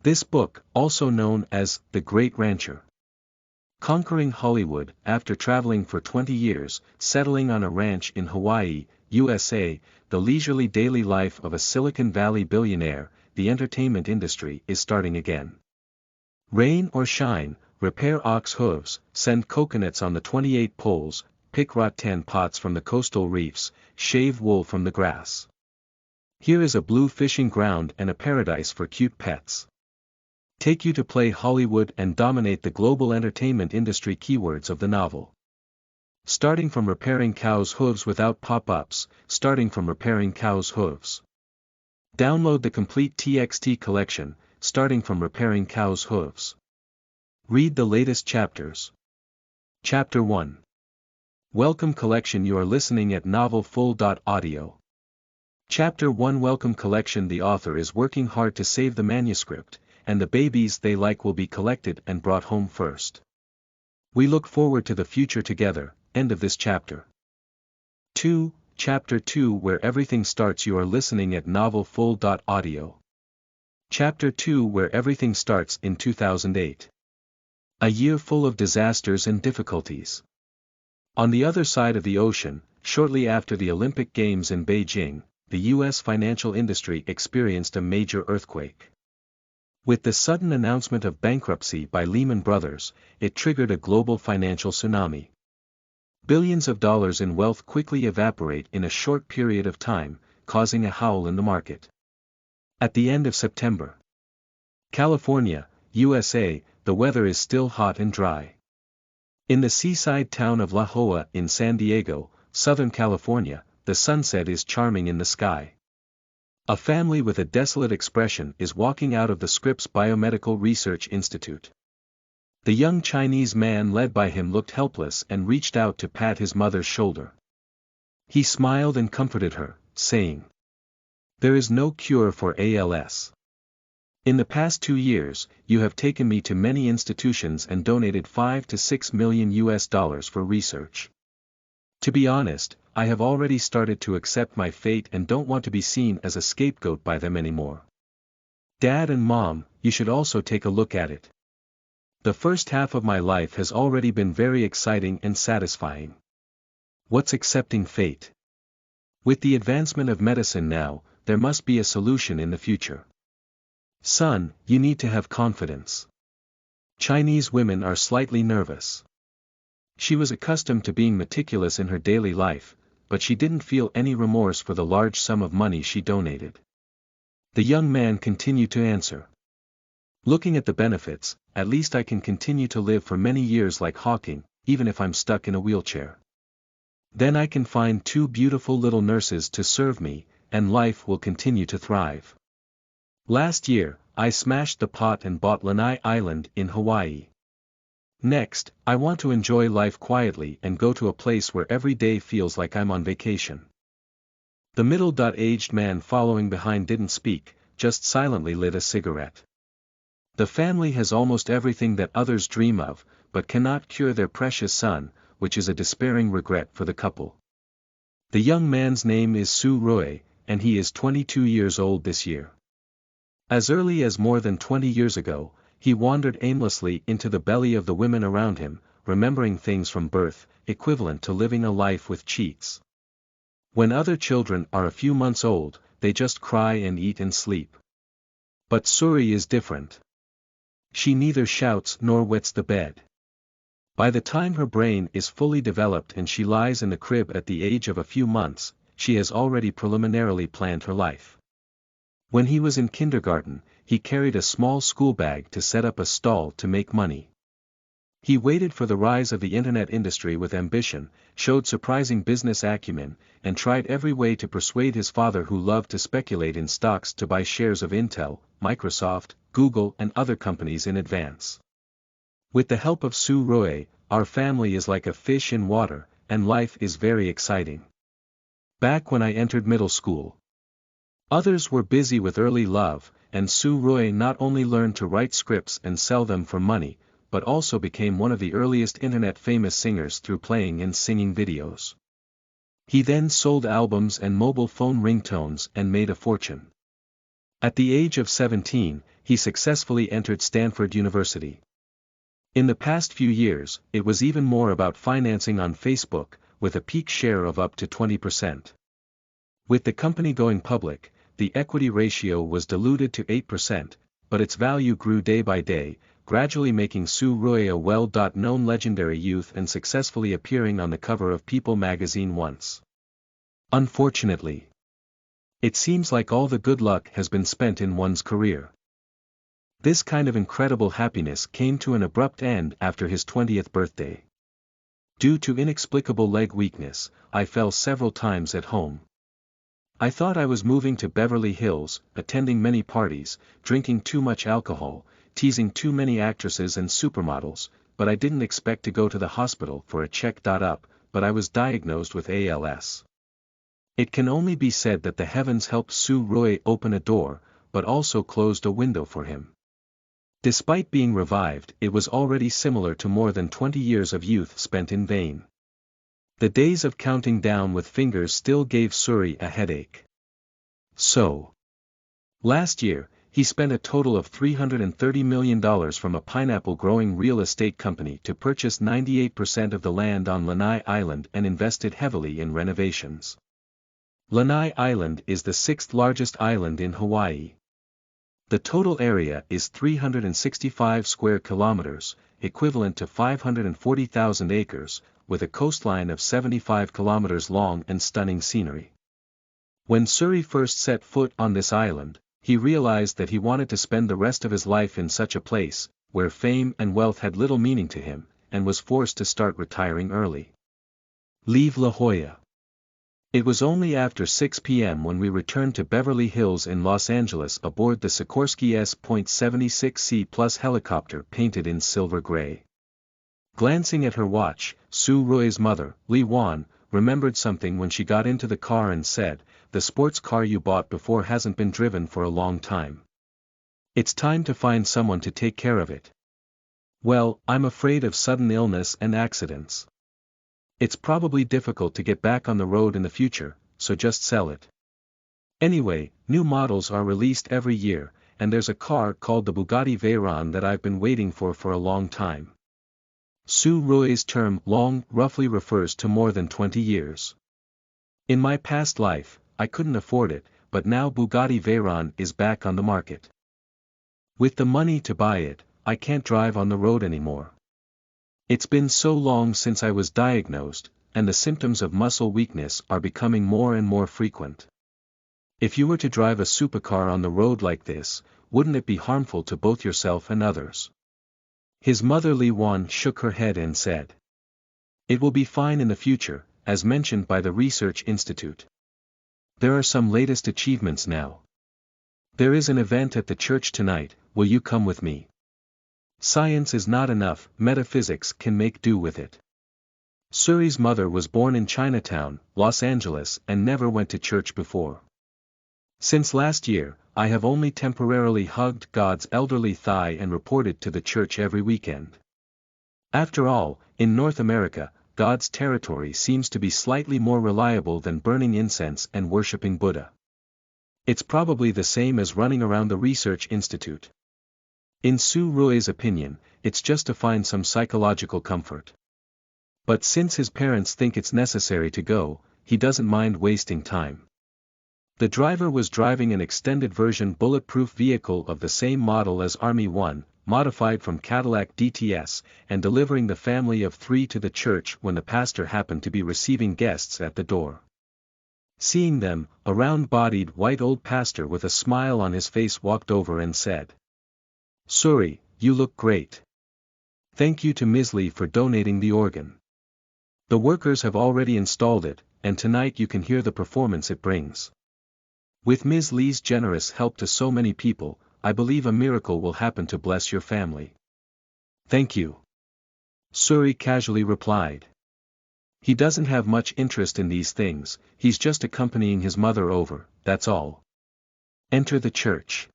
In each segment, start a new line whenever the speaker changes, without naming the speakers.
This book, also known as The Great Rancher. Conquering Hollywood, after traveling for 20 years, settling on a ranch in Hawaii, USA, the leisurely daily life of a Silicon Valley billionaire, the entertainment industry is starting again. Rain or shine, repair ox hooves, send coconuts on the 28 poles, pick rattan pots from the coastal reefs, shave wool from the grass. Here is a blue fishing ground and a paradise for cute pets. Take you to play Hollywood and dominate the global entertainment industry. Keywords of the novel. Starting from repairing cows' hooves without pop-ups, starting from repairing cows' hooves. Download the complete TXT collection, starting from repairing cows' hooves. Read the latest chapters. Chapter 1. Welcome Collection. You are listening at novelfull.audio. Chapter 1. Welcome Collection. The author is working hard to save the manuscript, and the babies they like will be collected and brought home first. We look forward to the future together. End of this chapter. 2. Chapter 2. Where Everything Starts. You are listening at novelfull.audio. Chapter 2. Where Everything Starts. In 2008. A year full of disasters and difficulties. On the other side of the ocean, shortly after the Olympic Games in Beijing, the U.S. financial industry experienced a major earthquake. With the sudden announcement of bankruptcy by Lehman Brothers, it triggered a global financial tsunami. Billions of dollars in wealth quickly evaporate in a short period of time, causing a howl in the market. At the end of September, California, USA, the weather is still hot and dry. In the seaside town of La Jolla in San Diego, Southern California, the sunset is charming in the sky. A family with a desolate expression is walking out of the Scripps Biomedical Research Institute. The young Chinese man led by him looked helpless and reached out to pat his mother's shoulder. He smiled and comforted her, saying, "There is no cure for ALS. In the past 2 years, you have taken me to many institutions and donated $5 to $6 million for research. To be honest, I have already started to accept my fate and don't want to be seen as a scapegoat by them anymore. Dad and Mom, you should also take a look at it. The first half of my life has already been very exciting and satisfying. What's accepting fate? With the advancement of medicine now, there must be a solution in the future. Son, you need to have confidence. Chinese women are slightly nervous." She was accustomed to being meticulous in her daily life, but she didn't feel any remorse for the large sum of money she donated. The young man continued to answer. "Looking at the benefits, at least I can continue to live for many years like Hawking, even if I'm stuck in a wheelchair. Then I can find 2 beautiful little nurses to serve me, and life will continue to thrive. Last year, I smashed the pot and bought Lanai Island in Hawaii. Next, I want to enjoy life quietly and go to a place where every day feels like I'm on vacation." The middle-aged man following behind didn't speak, just silently lit a cigarette. The family has almost everything that others dream of, but cannot cure their precious son, which is a despairing regret for the couple. The young man's name is Shui, and he is 22 years old this year. As early as more than 20 years ago, he wandered aimlessly into the belly of the women around him, remembering things from birth, equivalent to living a life with cheats. When other children are a few months old, they just cry and eat and sleep. But Suri is different. She neither shouts nor wets the bed. By the time her brain is fully developed and she lies in the crib at the age of a few months, she has already preliminarily planned her life. When he was in kindergarten, he carried a small school bag to set up a stall to make money. He waited for the rise of the internet industry with ambition, showed surprising business acumen, and tried every way to persuade his father, who loved to speculate in stocks, to buy shares of Intel, Microsoft, Google and other companies in advance. With the help of Su Rui, our family is like a fish in water, and life is very exciting. Back when I entered middle school, others were busy with early love, and Su Rui not only learned to write scripts and sell them for money, but also became one of the earliest internet-famous singers through playing and singing videos. He then sold albums and mobile phone ringtones and made a fortune. At the age of 17, he successfully entered Stanford University. In the past few years, it was even more about financing on Facebook, with a peak share of up to 20%. With the company going public, the equity ratio was diluted to 8%, but its value grew day by day, gradually making Shui a well-known legendary youth and successfully appearing on the cover of People magazine once. Unfortunately, it seems like all the good luck has been spent in one's career. This kind of incredible happiness came to an abrupt end after his 20th birthday. Due to inexplicable leg weakness, I fell several times at home. I thought I was moving to Beverly Hills, attending many parties, drinking too much alcohol, teasing too many actresses and supermodels, but I didn't expect to go to the hospital for a check-up, but I was diagnosed with ALS. It can only be said that the heavens helped Shui open a door, but also closed a window for him. Despite being revived, it was already similar to more than 20 years of youth spent in vain. The days of counting down with fingers still gave Suri a headache. So, last year, he spent a total of $330 million from a pineapple-growing real estate company to purchase 98% of the land on Lanai Island and invested heavily in renovations. Lanai Island is the 6th largest island in Hawaii. The total area is 365 square kilometers, equivalent to 540,000 acres, with a coastline of 75 kilometers long and stunning scenery. When Suri first set foot on this island, he realized that he wanted to spend the rest of his life in such a place, where fame and wealth had little meaning to him, and was forced to start retiring early. Leave La Jolla. It was only after 6 p.m. when we returned to Beverly Hills in Los Angeles aboard the Sikorsky S.76C Plus helicopter painted in silver gray. Glancing at her watch, Surui's mother, Li Wan, remembered something when she got into the car and said, "The sports car you bought before hasn't been driven for a long time. It's time to find someone to take care of it." Well, I'm afraid of sudden illness and accidents. It's probably difficult to get back on the road in the future, so just sell it. Anyway, new models are released every year, and there's a car called the Bugatti Veyron that I've been waiting for a long time. Surui's term long roughly refers to more than 20 years. In my past life, I couldn't afford it, but now Bugatti Veyron is back on the market. With the money to buy it, I can't drive on the road anymore. It's been so long since I was diagnosed, and the symptoms of muscle weakness are becoming more and more frequent. If you were to drive a supercar on the road like this, wouldn't it be harmful to both yourself and others? His mother Li Wan shook her head and said, "It will be fine in the future, as mentioned by the Research Institute. There are some latest achievements now. There is an event at the church tonight, will you come with me? Science is not enough, metaphysics can make do with it." Suri's mother was born in Chinatown, Los Angeles and never went to church before. "Since last year, I have only temporarily hugged God's elderly thigh and reported to the church every weekend. After all, in North America, God's territory seems to be slightly more reliable than burning incense and worshipping Buddha. It's probably the same as running around the Research Institute. In Surui's opinion, it's just to find some psychological comfort. But since his parents think it's necessary to go, he doesn't mind wasting time." The driver was driving an extended version bulletproof vehicle of the same model as Army 1, modified from Cadillac DTS, and delivering the family of 3 to the church when the pastor happened to be receiving guests at the door. Seeing them, a round-bodied white old pastor with a smile on his face walked over and said, "Suri, you look great. Thank you to Ms. Lee for donating the organ. The workers have already installed it, and tonight you can hear the performance it brings. With Ms. Lee's generous help to so many people, I believe a miracle will happen to bless your family." "Thank you," Suri casually replied. He doesn't have much interest in these things, he's just accompanying his mother over, that's all. Enter the church.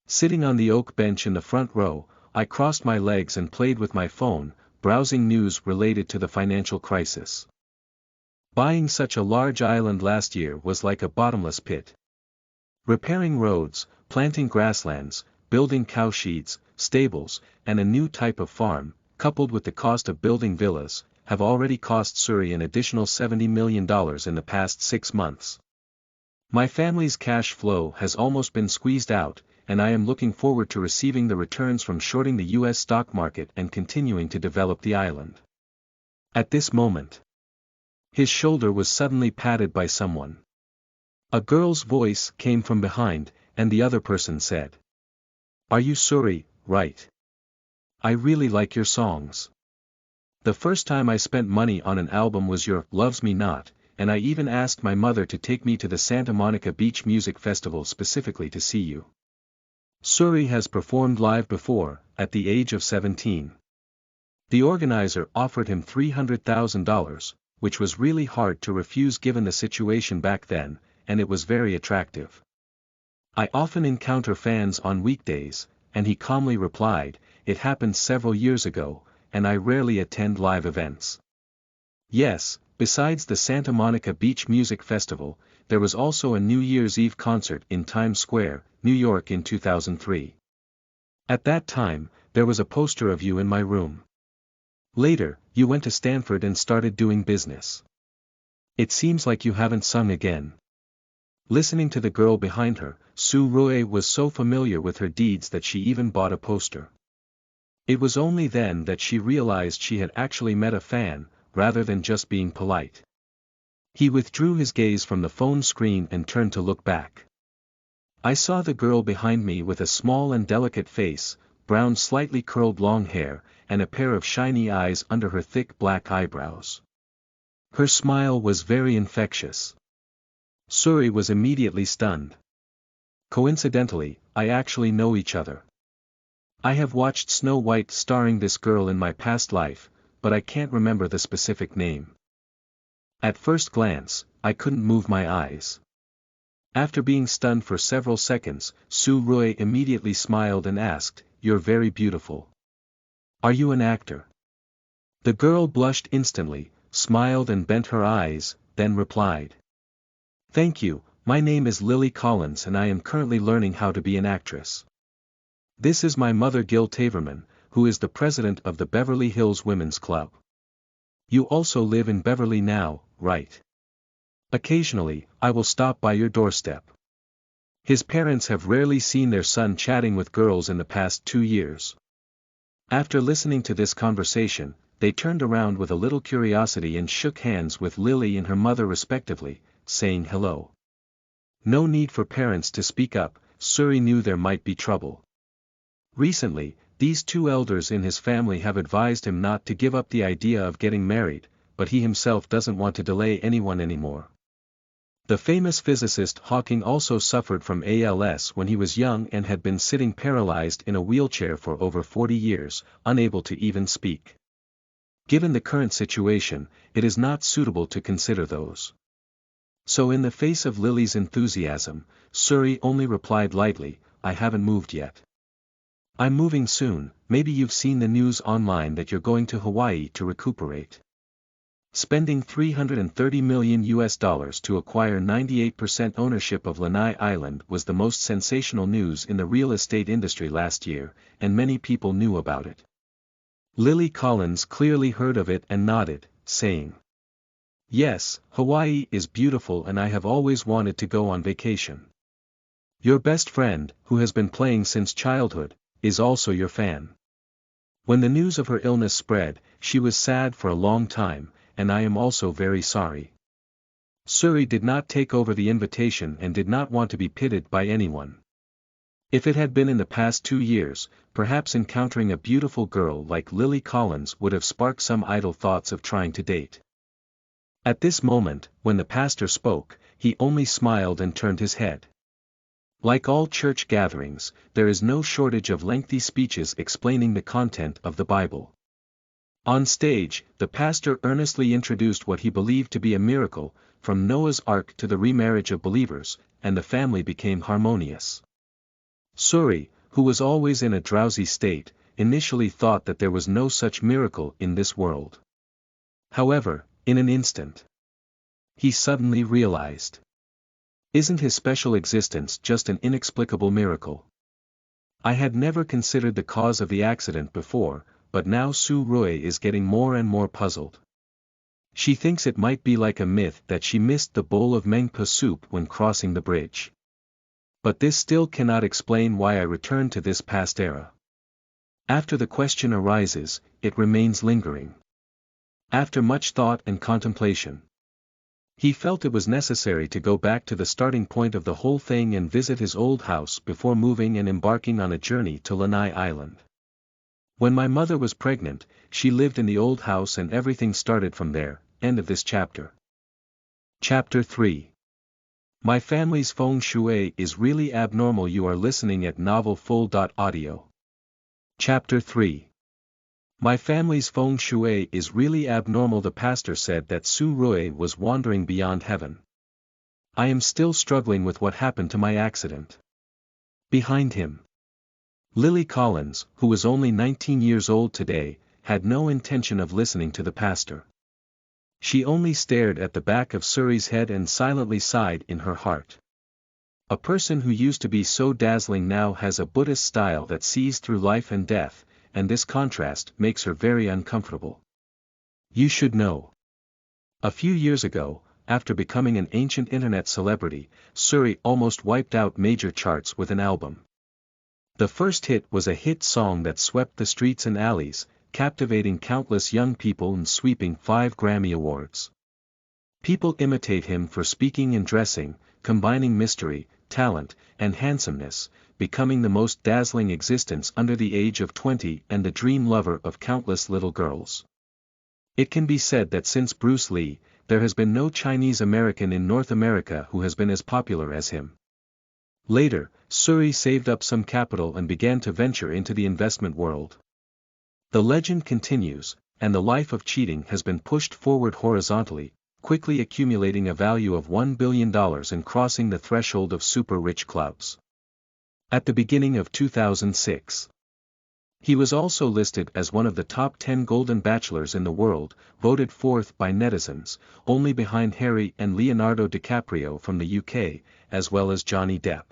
Sitting on the oak bench in the front row, I crossed my legs and played with my phone, browsing news related to the financial crisis. Buying such a large island last year was like a bottomless pit. Repairing roads, planting grasslands, building cowsheds, stables, and a new type of farm, coupled with the cost of building villas, have already cost Suri an additional $70 million in the past 6 months. My family's cash flow has almost been squeezed out, and I am looking forward to receiving the returns from shorting the US stock market and continuing to develop the island. At this moment, his shoulder was suddenly patted by someone. A girl's voice came from behind, and the other person said, "Are you Suri, right? I really like your songs. The first time I spent money on an album was your Loves Me Not, and I even asked my mother to take me to the Santa Monica Beach Music Festival specifically to see you." Suri has performed live before, at the age of 17. The organizer offered him $300,000, which was really hard to refuse given the situation back then, and it was very attractive. "I often encounter fans on weekdays," and he calmly replied, "It happened several years ago, and I rarely attend live events." Yes, besides the Santa Monica Beach Music Festival, there was also a New Year's Eve concert in Times Square, New York in 2003. At that time, there was a poster of you in my room. Later, you went to Stanford and started doing business. It seems like you haven't sung again. Listening to the girl behind her, Suri was so familiar with her deeds that she even bought a poster. It was only then that she realized she had actually met a fan, rather than just being polite. He withdrew his gaze from the phone screen and turned to look back. "I saw the girl behind me with a small and delicate face, brown slightly curled long hair, and a pair of shiny eyes under her thick black eyebrows. Her smile was very infectious." Suri was immediately stunned. "Coincidentally, I actually know each other. I have watched Snow White starring this girl in my past life, but I can't remember the specific name." At first glance, I couldn't move my eyes. After being stunned for several seconds, Suri immediately smiled and asked, "You're very beautiful. Are you an actor?" The girl blushed instantly, smiled and bent her eyes, then replied, "Thank you, my name is Lily Collins and I am currently learning how to be an actress. This is my mother Gil Taverman, who is the president of the Beverly Hills Women's Club. You also live in Beverly now, right? Occasionally, I will stop by your doorstep." His parents have rarely seen their son chatting with girls in the past 2 years. After listening to this conversation, they turned around with a little curiosity and shook hands with Lily and her mother respectively, saying hello. No need for parents to speak up, Suri knew there might be trouble. Recently, these 2 elders in his family have advised him not to give up the idea of getting married, but he himself doesn't want to delay anyone anymore. The famous physicist Hawking also suffered from ALS when he was young and had been sitting paralyzed in a wheelchair for over 40 years, unable to even speak. Given the current situation, it is not suitable to consider those. So in the face of Lily's enthusiasm, Suri only replied lightly, "I haven't moved yet. I'm moving soon. Maybe you've seen the news online that you're going to Hawaii to recuperate." Spending $330 million to acquire 98% ownership of Lanai Island was the most sensational news in the real estate industry last year, and many people knew about it. Lily Collins clearly heard of it and nodded, saying, "Yes, Hawaii is beautiful and I have always wanted to go on vacation. Your best friend, who has been playing since childhood, is also your fan." When the news of her illness spread, she was sad for a long time, and I am also very sorry. Suri did not take over the invitation and did not want to be pitted by anyone. If it had been in the past 2 years, perhaps encountering a beautiful girl like Lily Collins would have sparked some idle thoughts of trying to date. At this moment, when the pastor spoke, he only smiled and turned his head. Like all church gatherings, there is no shortage of lengthy speeches explaining the content of the Bible. On stage, the pastor earnestly introduced what he believed to be a miracle, from Noah's Ark to the remarriage of believers, and the family became harmonious. Suri, who was always in a drowsy state, initially thought that there was no such miracle in this world. However, in an instant, he suddenly realized. Isn't his special existence just an inexplicable miracle? I had never considered the cause of the accident before, but now Su Rui is getting more and more puzzled. She thinks it might be like a myth that she missed the bowl of mengpa soup when crossing the bridge. But this still cannot explain why I return to this past era. After the question arises, it remains lingering. After much thought and contemplation, he felt it was necessary to go back to the starting point of the whole thing and visit his old house before moving and embarking on a journey to Lanai Island. When my mother was pregnant, she lived in the old house and everything started from there. End of this chapter. Chapter 3. My family's feng shui is really abnormal. You are listening at novelfull.audio. Chapter 3. My family's feng shui is really abnormal. The pastor said that Su Rui was wandering beyond heaven. I am still struggling with what happened to my accident. Behind him, Lily Collins, who was only 19 years old today, had no intention of listening to the pastor. She only stared at the back of Suri's head and silently sighed in her heart. A person who used to be so dazzling now has a Buddhist style that sees through life and death, and this contrast makes her very uncomfortable. You should know. A few years ago, after becoming an ancient internet celebrity, Suri almost wiped out major charts with an album. The first hit was a hit song that swept the streets and alleys, captivating countless young people and sweeping 5 Grammy Awards. People imitate him for speaking and dressing, combining mystery, talent, and handsomeness, becoming the most dazzling existence under the age of 20 and the dream lover of countless little girls. It can be said that since Bruce Lee, there has been no Chinese American in North America who has been as popular as him. Later, Suri saved up some capital and began to venture into the investment world. The legend continues, and the life of cheating has been pushed forward horizontally, quickly accumulating a value of $1 billion and crossing the threshold of super-rich clubs. At the beginning of 2006, he was also listed as one of the top 10 golden bachelors in the world, voted 4th by netizens, only behind Harry and Leonardo DiCaprio from the UK, as well as Johnny Depp.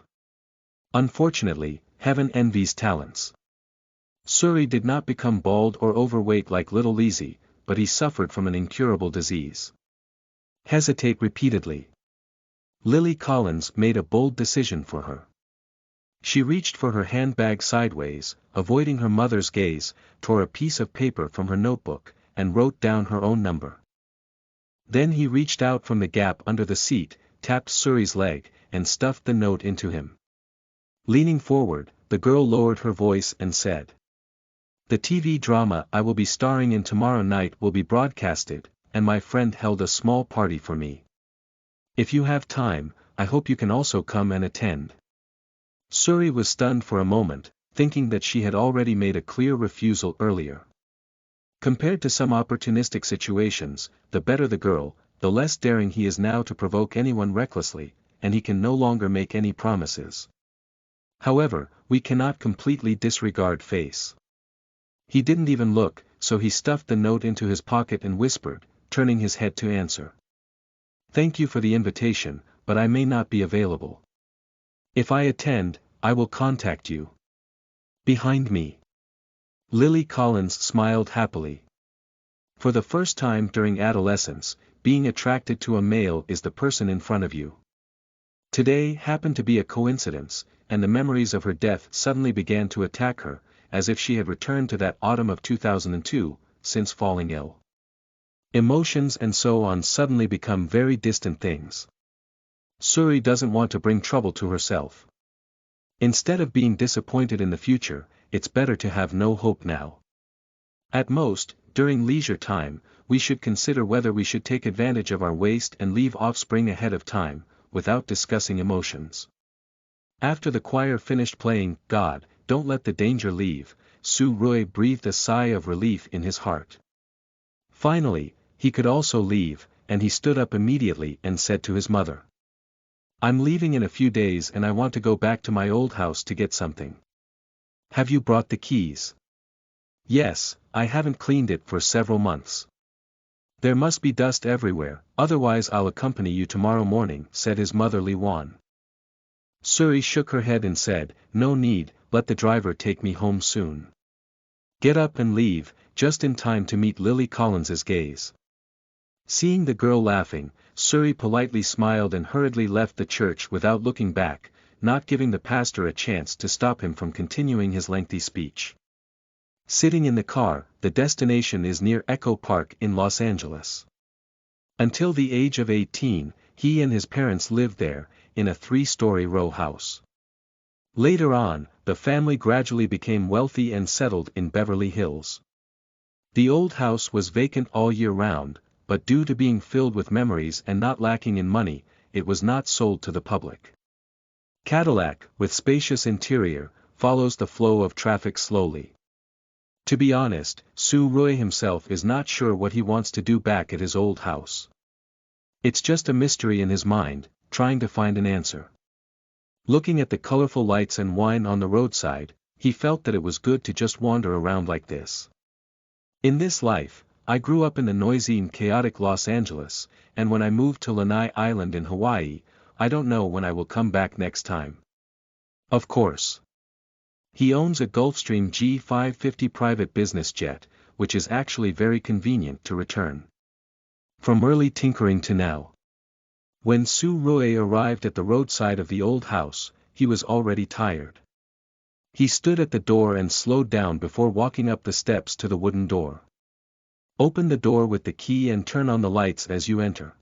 Unfortunately, heaven envies talents. Suri did not become bald or overweight like Little Lizzy, but he suffered from an incurable disease. Hesitate repeatedly. Lily Collins made a bold decision for her. She reached for her handbag sideways, avoiding her mother's gaze, tore a piece of paper from her notebook, and wrote down her own number. Then he reached out from the gap under the seat, tapped Suri's leg, and stuffed the note into him. Leaning forward, the girl lowered her voice and said, "The TV drama I will be starring in tomorrow night will be broadcasted, and my friend held a small party for me. If you have time, I hope you can also come and attend." Suri was stunned for a moment, thinking that she had already made a clear refusal earlier. Compared to some opportunistic situations, the better the girl, the less daring he is now to provoke anyone recklessly, and he can no longer make any promises. However, we cannot completely disregard face. He didn't even look, so he stuffed the note into his pocket and whispered, turning his head to answer. "Thank you for the invitation, but I may not be available. If I attend, I will contact you." Behind me, Lily Collins smiled happily. For the first time during adolescence, being attracted to a male is the person in front of you. Today happened to be a coincidence, and the memories of her death suddenly began to attack her, as if she had returned to that autumn of 2002, since falling ill. Emotions and so on suddenly become very distant things. Suri doesn't want to bring trouble to herself. Instead of being disappointed in the future, it's better to have no hope now. At most, during leisure time, we should consider whether we should take advantage of our waste and leave offspring ahead of time, without discussing emotions. After the choir finished playing "God, Don't Let the Danger Leave," Su Rui breathed a sigh of relief in his heart. Finally, he could also leave, and he stood up immediately and said to his mother, "I'm leaving in a few days and I want to go back to my old house to get something. Have you brought the keys?" "Yes, I haven't cleaned it for several months." There must be dust everywhere, otherwise I'll accompany you tomorrow morning, said his motherly Wan. Suri shook her head and said, no need, let the driver take me home soon. Get up and leave, just in time to meet Lily Collins's gaze. Seeing the girl laughing, Suri politely smiled and hurriedly left the church without looking back, not giving the pastor a chance to stop him from continuing his lengthy speech. Sitting in the car, the destination is near Echo Park in Los Angeles. Until the age of 18, he and his parents lived there, in a 3-story row house. Later on, the family gradually became wealthy and settled in Beverly Hills. The old house was vacant all year round, but due to being filled with memories and not lacking in money, it was not sold to the public. Cadillac, with spacious interior, follows the flow of traffic slowly. To be honest, Su Rui himself is not sure what he wants to do back at his old house. It's just a mystery in his mind, trying to find an answer. Looking at the colorful lights and wine on the roadside, he felt that it was good to just wander around like this. In this life, I grew up in the noisy and chaotic Los Angeles, and when I moved to Lanai Island in Hawaii, I don't know when I will come back next time. Of course. He owns a Gulfstream G550 private business jet, which is actually very convenient to return. From early tinkering to now. When Su Rui arrived at the roadside of the old house, he was already tired. He stood at the door and slowed down before walking up the steps to the wooden door. Open the door with the key and turn on the lights as you enter.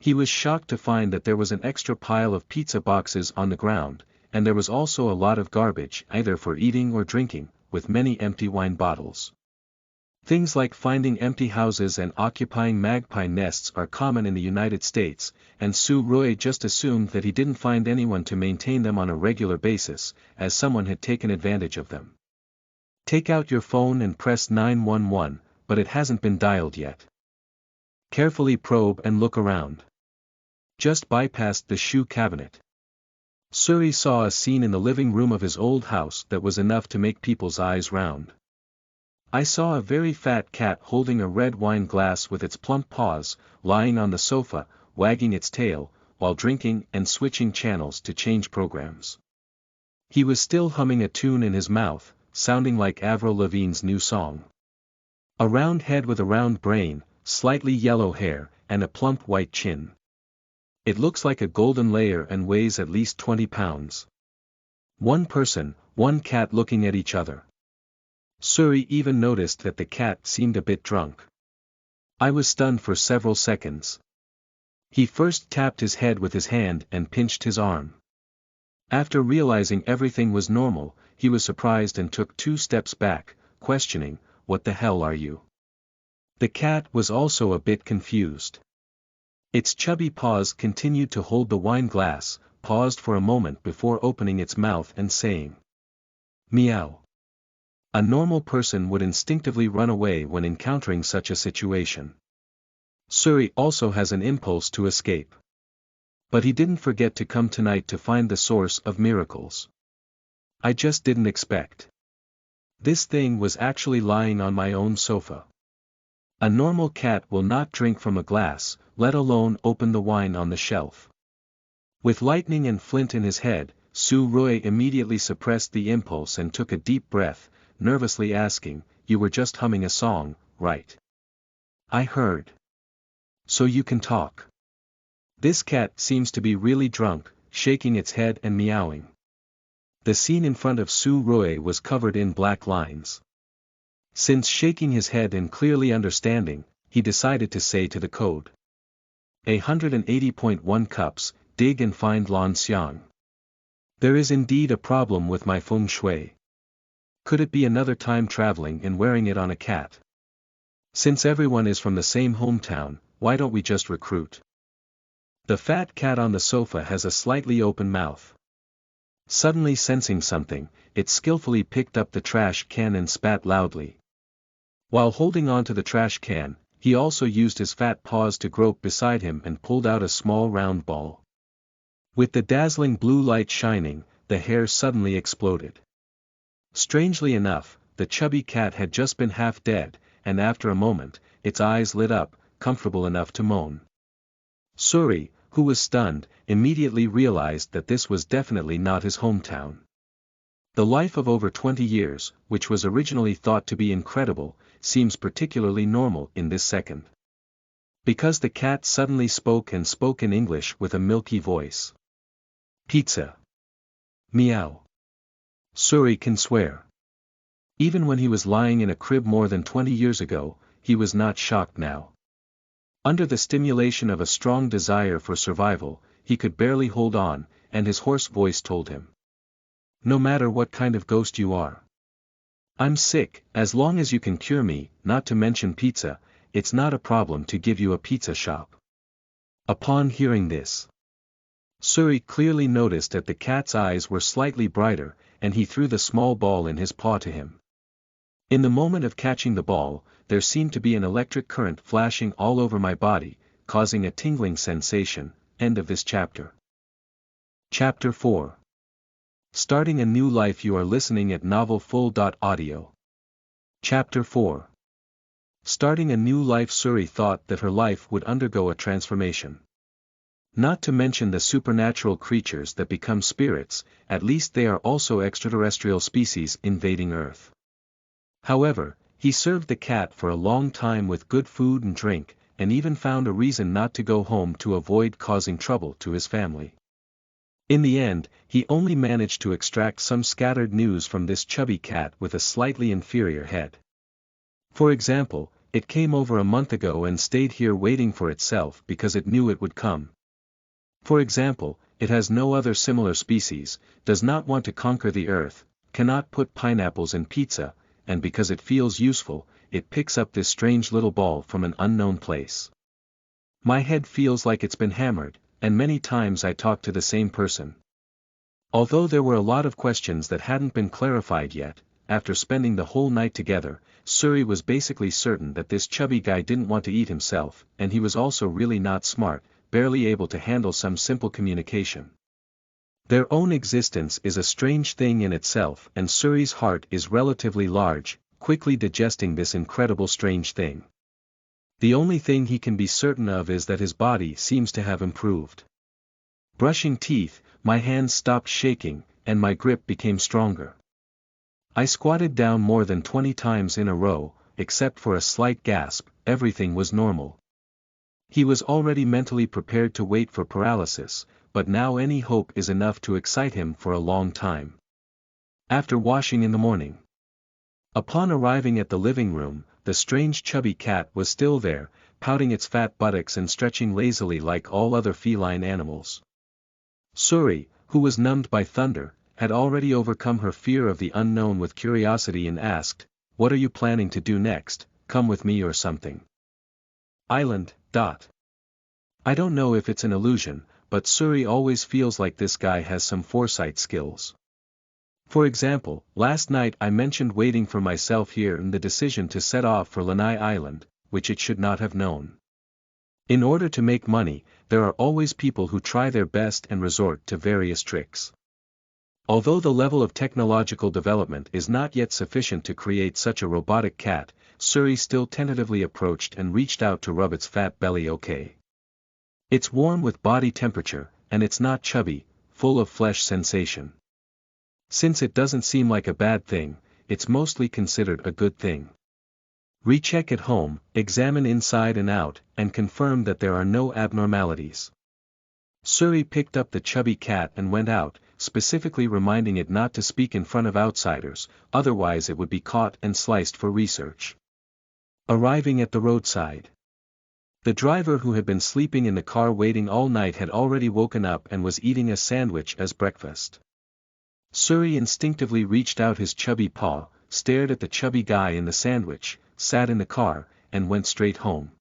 He was shocked to find that there was an extra pile of pizza boxes on the ground, and there was also a lot of garbage either for eating or drinking, with many empty wine bottles. Things like finding empty houses and occupying magpie nests are common in the United States, and Su Rui just assumed that he didn't find anyone to maintain them on a regular basis, as someone had taken advantage of them. Take out your phone and press 911, but it hasn't been dialed yet. Carefully probe and look around. Just bypassed the shoe cabinet. Suri saw a scene in the living room of his old house that was enough to make people's eyes round. I saw a very fat cat holding a red wine glass with its plump paws, lying on the sofa, wagging its tail, while drinking and switching channels to change programs. He was still humming a tune in his mouth, sounding like Avril Lavigne's new song. A round head with a round brain, slightly yellow hair, and a plump white chin. It looks like a golden layer and weighs at least 20 pounds. One person, one cat looking at each other. Suri even noticed that the cat seemed a bit drunk. I was stunned for several seconds. He first tapped his head with his hand and pinched his arm. After realizing everything was normal, he was surprised and took 2 steps back, questioning, "What the hell are you?" The cat was also a bit confused. Its chubby paws continued to hold the wine glass, paused for a moment before opening its mouth and saying, "Meow." A normal person would instinctively run away when encountering such a situation. Suri also has an impulse to escape. But he didn't forget to come tonight to find the source of miracles. I just didn't expect. This thing was actually lying on my own sofa. A normal cat will not drink from a glass, let alone open the wine on the shelf. With lightning and flint in his head, Su Rui immediately suppressed the impulse and took a deep breath, nervously asking, "You were just humming a song, right?" "I heard. So you can talk." This cat seems to be really drunk, shaking its head and meowing. The scene in front of Su Rui was covered in black lines. Since shaking his head and clearly understanding, he decided to say to the code. 180.1 cups, dig and find Lan Xiang. There is indeed a problem with my feng shui. Could it be another time traveling and wearing it on a cat? Since everyone is from the same hometown, why don't we just recruit? The fat cat on the sofa has a slightly open mouth. Suddenly sensing something, it skillfully picked up the trash can and spat loudly. While holding on to the trash can, he also used his fat paws to grope beside him and pulled out a small round ball. With the dazzling blue light shining, the hair suddenly exploded. Strangely enough, the chubby cat had just been half dead, and after a moment, its eyes lit up, comfortable enough to moan. Suri, who was stunned, immediately realized that this was definitely not his hometown. The life of over 20 years, which was originally thought to be incredible, seems particularly normal in this second. Because the cat suddenly spoke in English with a milky voice. Pizza. Meow. Suri can swear. Even when he was lying in a crib more than 20 years ago, he was not shocked now. Under the stimulation of a strong desire for survival, he could barely hold on, and his hoarse voice told him. No matter what kind of ghost you are. I'm sick, as long as you can cure me, not to mention pizza, it's not a problem to give you a pizza shop. Upon hearing this, Suri clearly noticed that the cat's eyes were slightly brighter, and he threw the small ball in his paw to him. In the moment of catching the ball, there seemed to be an electric current flashing all over my body, causing a tingling sensation. End of this chapter. Chapter 4. Starting a New Life. You are listening at novelfull.audio. Chapter 4. Starting a new life. Suri thought that her life would undergo a transformation. Not to mention the supernatural creatures that become spirits, at least they are also extraterrestrial species invading Earth. However, he served the cat for a long time with good food and drink, and even found a reason not to go home to avoid causing trouble to his family. In the end, he only managed to extract some scattered news from this chubby cat with a slightly inferior head. For example, it came over a month ago and stayed here waiting for itself because it knew it would come. For example, it has no other similar species, does not want to conquer the earth, cannot put pineapples in pizza, and because it feels useful, it picks up this strange little ball from an unknown place. My head feels like it's been hammered, and many times I talk to the same person. Although there were a lot of questions that hadn't been clarified yet, after spending the whole night together, Suri was basically certain that this chubby guy didn't want to eat himself, and he was also really not smart, barely able to handle some simple communication. Their own existence is a strange thing in itself, and Suri's heart is relatively large, quickly digesting this incredible strange thing. The only thing he can be certain of is that his body seems to have improved. Brushing teeth, my hands stopped shaking, and my grip became stronger. I squatted down more than 20 times in a row, except for a slight gasp, everything was normal. He was already mentally prepared to wait for paralysis, but now any hope is enough to excite him for a long time. After washing in the morning. Upon arriving at the living room, the strange chubby cat was still there, pouting its fat buttocks and stretching lazily like all other feline animals. Suri, who was numbed by thunder, had already overcome her fear of the unknown with curiosity and asked, "What are you planning to do next? Come with me or something?" Island. I don't know if it's an illusion, but Suri always feels like this guy has some foresight skills. For example, last night I mentioned waiting for myself here and the decision to set off for Lanai Island, which it should not have known. In order to make money, there are always people who try their best and resort to various tricks. Although the level of technological development is not yet sufficient to create such a robotic cat, Suri still tentatively approached and reached out to rub its fat belly. Okay. It's warm with body temperature, and it's not chubby, full of flesh sensation. Since it doesn't seem like a bad thing, it's mostly considered a good thing. Recheck at home, examine inside and out, and confirm that there are no abnormalities. Suri picked up the chubby cat and went out, specifically reminding it not to speak in front of outsiders, otherwise it would be caught and sliced for research. Arriving at the roadside. The driver who had been sleeping in the car waiting all night had already woken up and was eating a sandwich as breakfast. Suri instinctively reached out his chubby paw, stared at the chubby guy in the sandwich, sat in the car, and went straight home.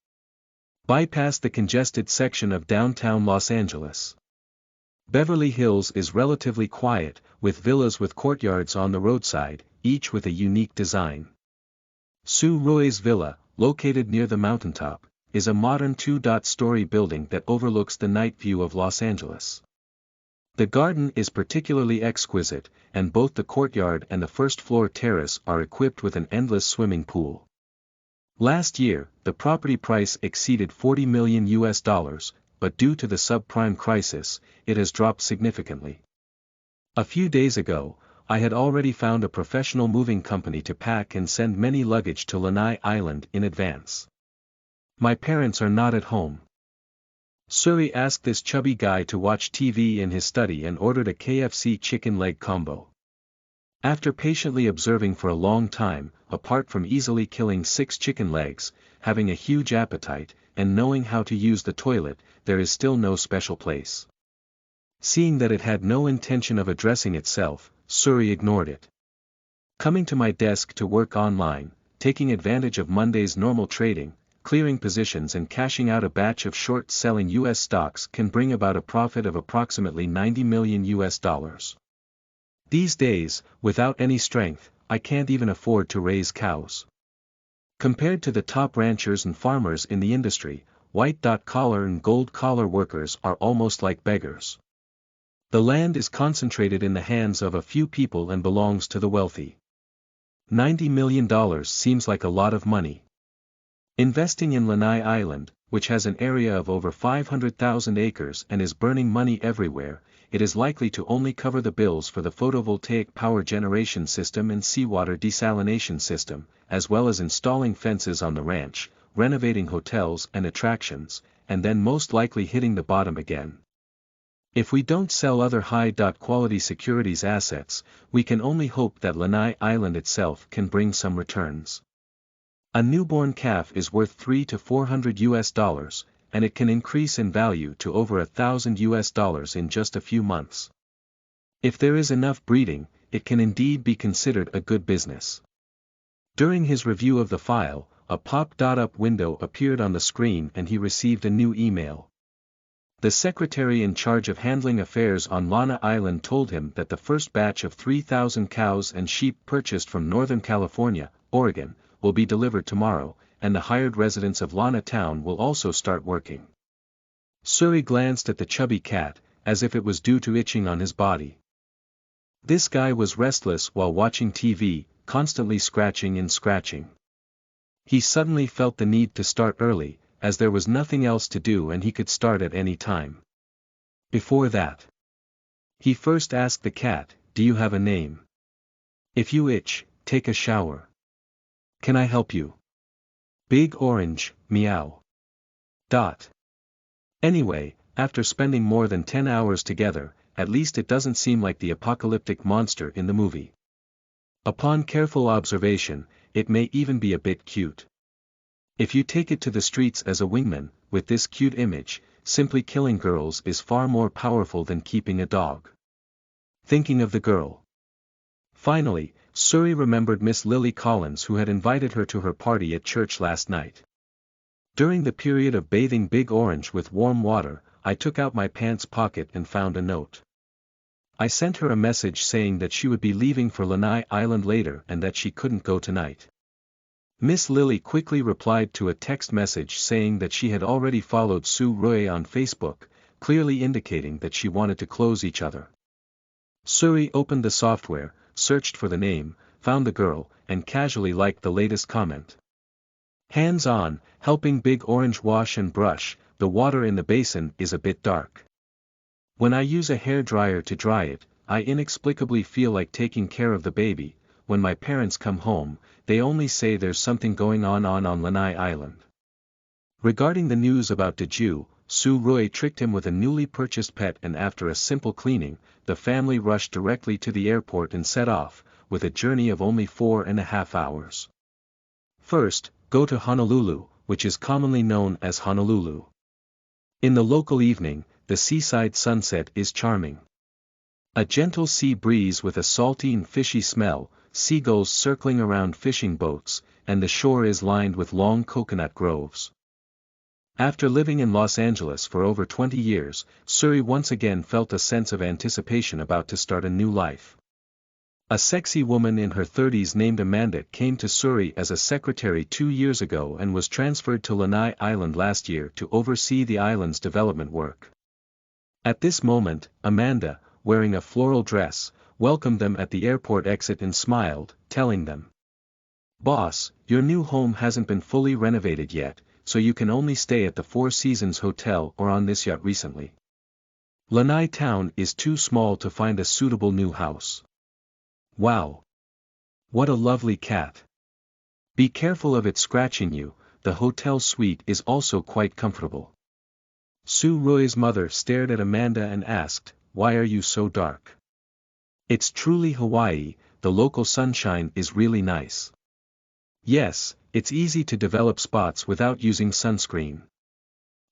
Bypassed the congested section of downtown Los Angeles. Beverly Hills is relatively quiet, with villas with courtyards on the roadside, each with a unique design. Sue Roy's villa, located near the mountaintop, is a modern 2-story building that overlooks the night view of Los Angeles. The garden is particularly exquisite, and both the courtyard and the first-floor terrace are equipped with an endless swimming pool. Last year, the property price exceeded $40 million, but due to the subprime crisis, it has dropped significantly. A few days ago, I had already found a professional moving company to pack and send many luggage to Lanai Island in advance. My parents are not at home. Suri asked this chubby guy to watch TV in his study and ordered a KFC chicken leg combo. After patiently observing for a long time, apart from easily killing 6 chicken legs, having a huge appetite, and knowing how to use the toilet, there is still no special place. Seeing that it had no intention of addressing itself, Suri ignored it. Coming to my desk to work online, taking advantage of Monday's normal trading, clearing positions and cashing out a batch of short-selling US stocks can bring about a profit of approximately $90 million. These days, without any strength, I can't even afford to raise cows. Compared to the top ranchers and farmers in the industry, white-collar and gold-collar workers are almost like beggars. The land is concentrated in the hands of a few people and belongs to the wealthy. $90 million seems like a lot of money. Investing in Lanai Island, which has an area of over 500,000 acres and is burning money everywhere, it is likely to only cover the bills for the photovoltaic power generation system and seawater desalination system, as well as installing fences on the ranch, renovating hotels and attractions, and then most likely hitting the bottom again. If we don't sell other high-quality securities assets, we can only hope that Lanai Island itself can bring some returns. A newborn calf is worth $300 to $400, and it can increase in value to over $1,000 in just a few months. If there is enough breeding, it can indeed be considered a good business. During his review of the file, a pop-up window appeared on the screen and he received a new email. The secretary in charge of handling affairs on Lanai Island told him that the first batch of 3,000 cows and sheep purchased from Northern California, Oregon, will be delivered tomorrow, and the hired residents of Lanai town will also start working. Suri glanced at the chubby cat, as if it was due to itching on his body. This guy was restless while watching TV, constantly scratching and scratching. He suddenly felt the need to start early, as there was nothing else to do and he could start at any time. Before that, he first asked the cat, "Do you have a name? If you itch, take a shower. Can I help you?" Big Orange, meow. Anyway, after spending more than 10 hours together, at least it doesn't seem like the apocalyptic monster in the movie. Upon careful observation, it may even be a bit cute. If you take it to the streets as a wingman, with this cute image, simply killing girls is far more powerful than keeping a dog. Thinking of the girl. Finally, Suri remembered Miss Lily Collins who had invited her to her party at church last night. During the period of bathing Big Orange with warm water, I took out my pants pocket and found a note. I sent her a message saying that she would be leaving for Lanai Island later and that she couldn't go tonight. Miss Lily quickly replied to a text message saying that she had already followed Suri on Facebook, clearly indicating that she wanted to close each other. Suri opened the software, searched for the name, found the girl, and casually liked the latest comment. Hands-on, helping Big Orange wash and brush, the water in the basin is a bit dark. When I use a hairdryer to dry it, I inexplicably feel like taking care of the baby. When my parents come home, they only say there's something going on Lanai Island. Regarding the news about Daju, Suri tricked him with a newly purchased pet and after a simple cleaning, the family rushed directly to the airport and set off, with a journey of only 4.5 hours. First, go to Honolulu, which is commonly known as Honolulu. In the local evening, the seaside sunset is charming. A gentle sea breeze with a salty and fishy smell, seagulls circling around fishing boats, and the shore is lined with long coconut groves. After living in Los Angeles for over 20 years, Suri once again felt a sense of anticipation about to start a new life. A sexy woman in her 30s named Amanda came to Suri as a secretary 2 years ago and was transferred to Lanai Island last year to oversee the island's development work. At this moment, Amanda, wearing a floral dress, welcomed them at the airport exit and smiled, telling them, Boss, your new home hasn't been fully renovated yet, so you can only stay at the Four Seasons Hotel or on this yacht recently. Lanai town is too small to find a suitable new house. Wow! What a lovely cat! Be careful of it scratching you. The hotel suite is also quite comfortable. Su Roy's mother stared at Amanda and asked, "Why are you so dark?" It's truly Hawaii, the local sunshine is really nice. Yes, it's easy to develop spots without using sunscreen.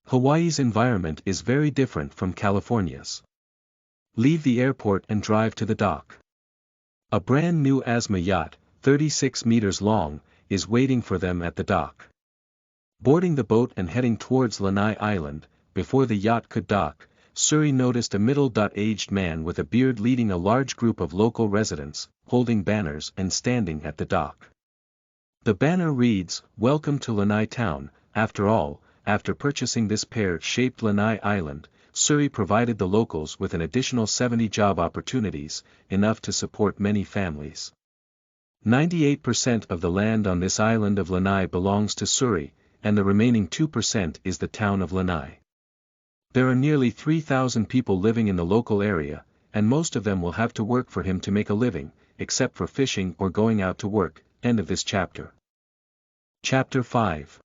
Hawaii's environment is very different from California's. Leave the airport and drive to the dock. A brand new Asma yacht, 36 meters long, is waiting for them at the dock. Boarding the boat and heading towards Lanai Island, before the yacht could dock, Suri noticed a middle-aged man with a beard leading a large group of local residents, holding banners and standing at the dock. The banner reads, "Welcome to Lanai Town." After all, after purchasing this pear-shaped Lanai Island, Suri provided the locals with an additional 70 job opportunities, enough to support many families. 98% of the land on this island of Lanai belongs to Suri, and the remaining 2% is the town of Lanai. There are nearly 3,000 people living in the local area, and most of them will have to work for him to make a living, except for fishing or going out to work. End of this chapter. Chapter 5.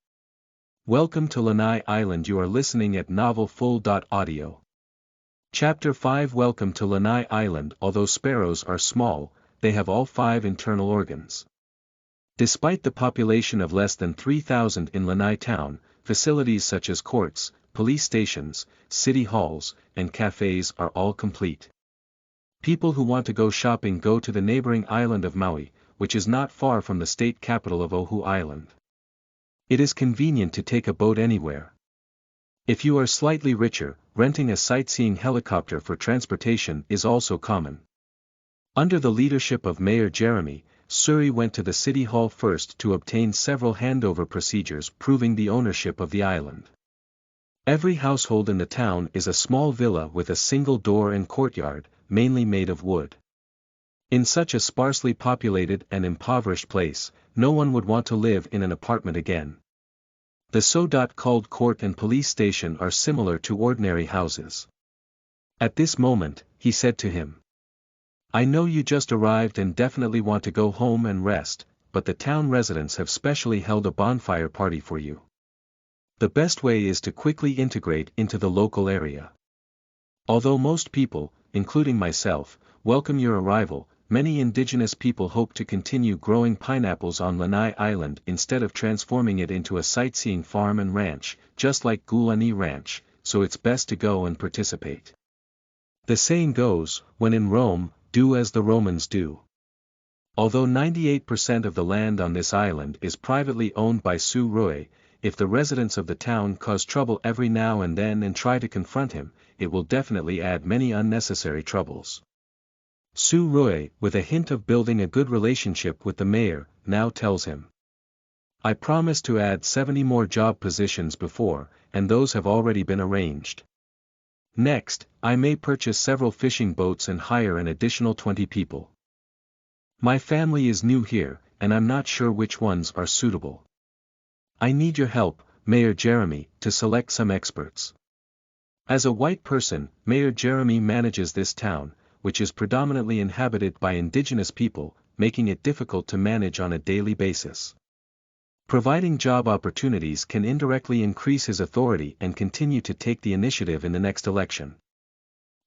Welcome to Lanai Island. You are listening at novelfull.audio. Chapter 5. Welcome to Lanai Island. Although sparrows are small, they have all 5 internal organs. Despite the population of less than 3,000 in Lanai town, facilities such as courts, police stations, city halls, and cafes are all complete. People who want to go shopping go to the neighboring island of Maui, which is not far from the state capital of Oahu Island. It is convenient to take a boat anywhere. If you are slightly richer, renting a sightseeing helicopter for transportation is also common. Under the leadership of Mayor Jeremy, Suri went to the city hall first to obtain several handover procedures proving the ownership of the island. Every household in the town is a small villa with a single door and courtyard, mainly made of wood. In such a sparsely populated and impoverished place, no one would want to live in an apartment again. The so-called court and police station are similar to ordinary houses. At this moment, he said to him, "I know you just arrived and definitely want to go home and rest, but the town residents have specially held a bonfire party for you. The best way is to quickly integrate into the local area. Although most people, including myself, welcome your arrival, many indigenous people hope to continue growing pineapples on Lanai Island instead of transforming it into a sightseeing farm and ranch, just like Gulani Ranch, so it's best to go and participate. The saying goes, when in Rome, do as the Romans do." Although 98% of the land on this island is privately owned by Su Roy, if the residents of the town cause trouble every now and then and try to confront him, it will definitely add many unnecessary troubles. Su Roy, with a hint of building a good relationship with the mayor, now tells him, "I promised to add 70 more job positions before, and those have already been arranged. Next, I may purchase several fishing boats and hire an additional 20 people. My family is new here, and I'm not sure which ones are suitable. I need your help, Mayor Jeremy, to select some experts." As a white person, Mayor Jeremy manages this town, which is predominantly inhabited by indigenous people, making it difficult to manage on a daily basis. Providing job opportunities can indirectly increase his authority and continue to take the initiative in the next election.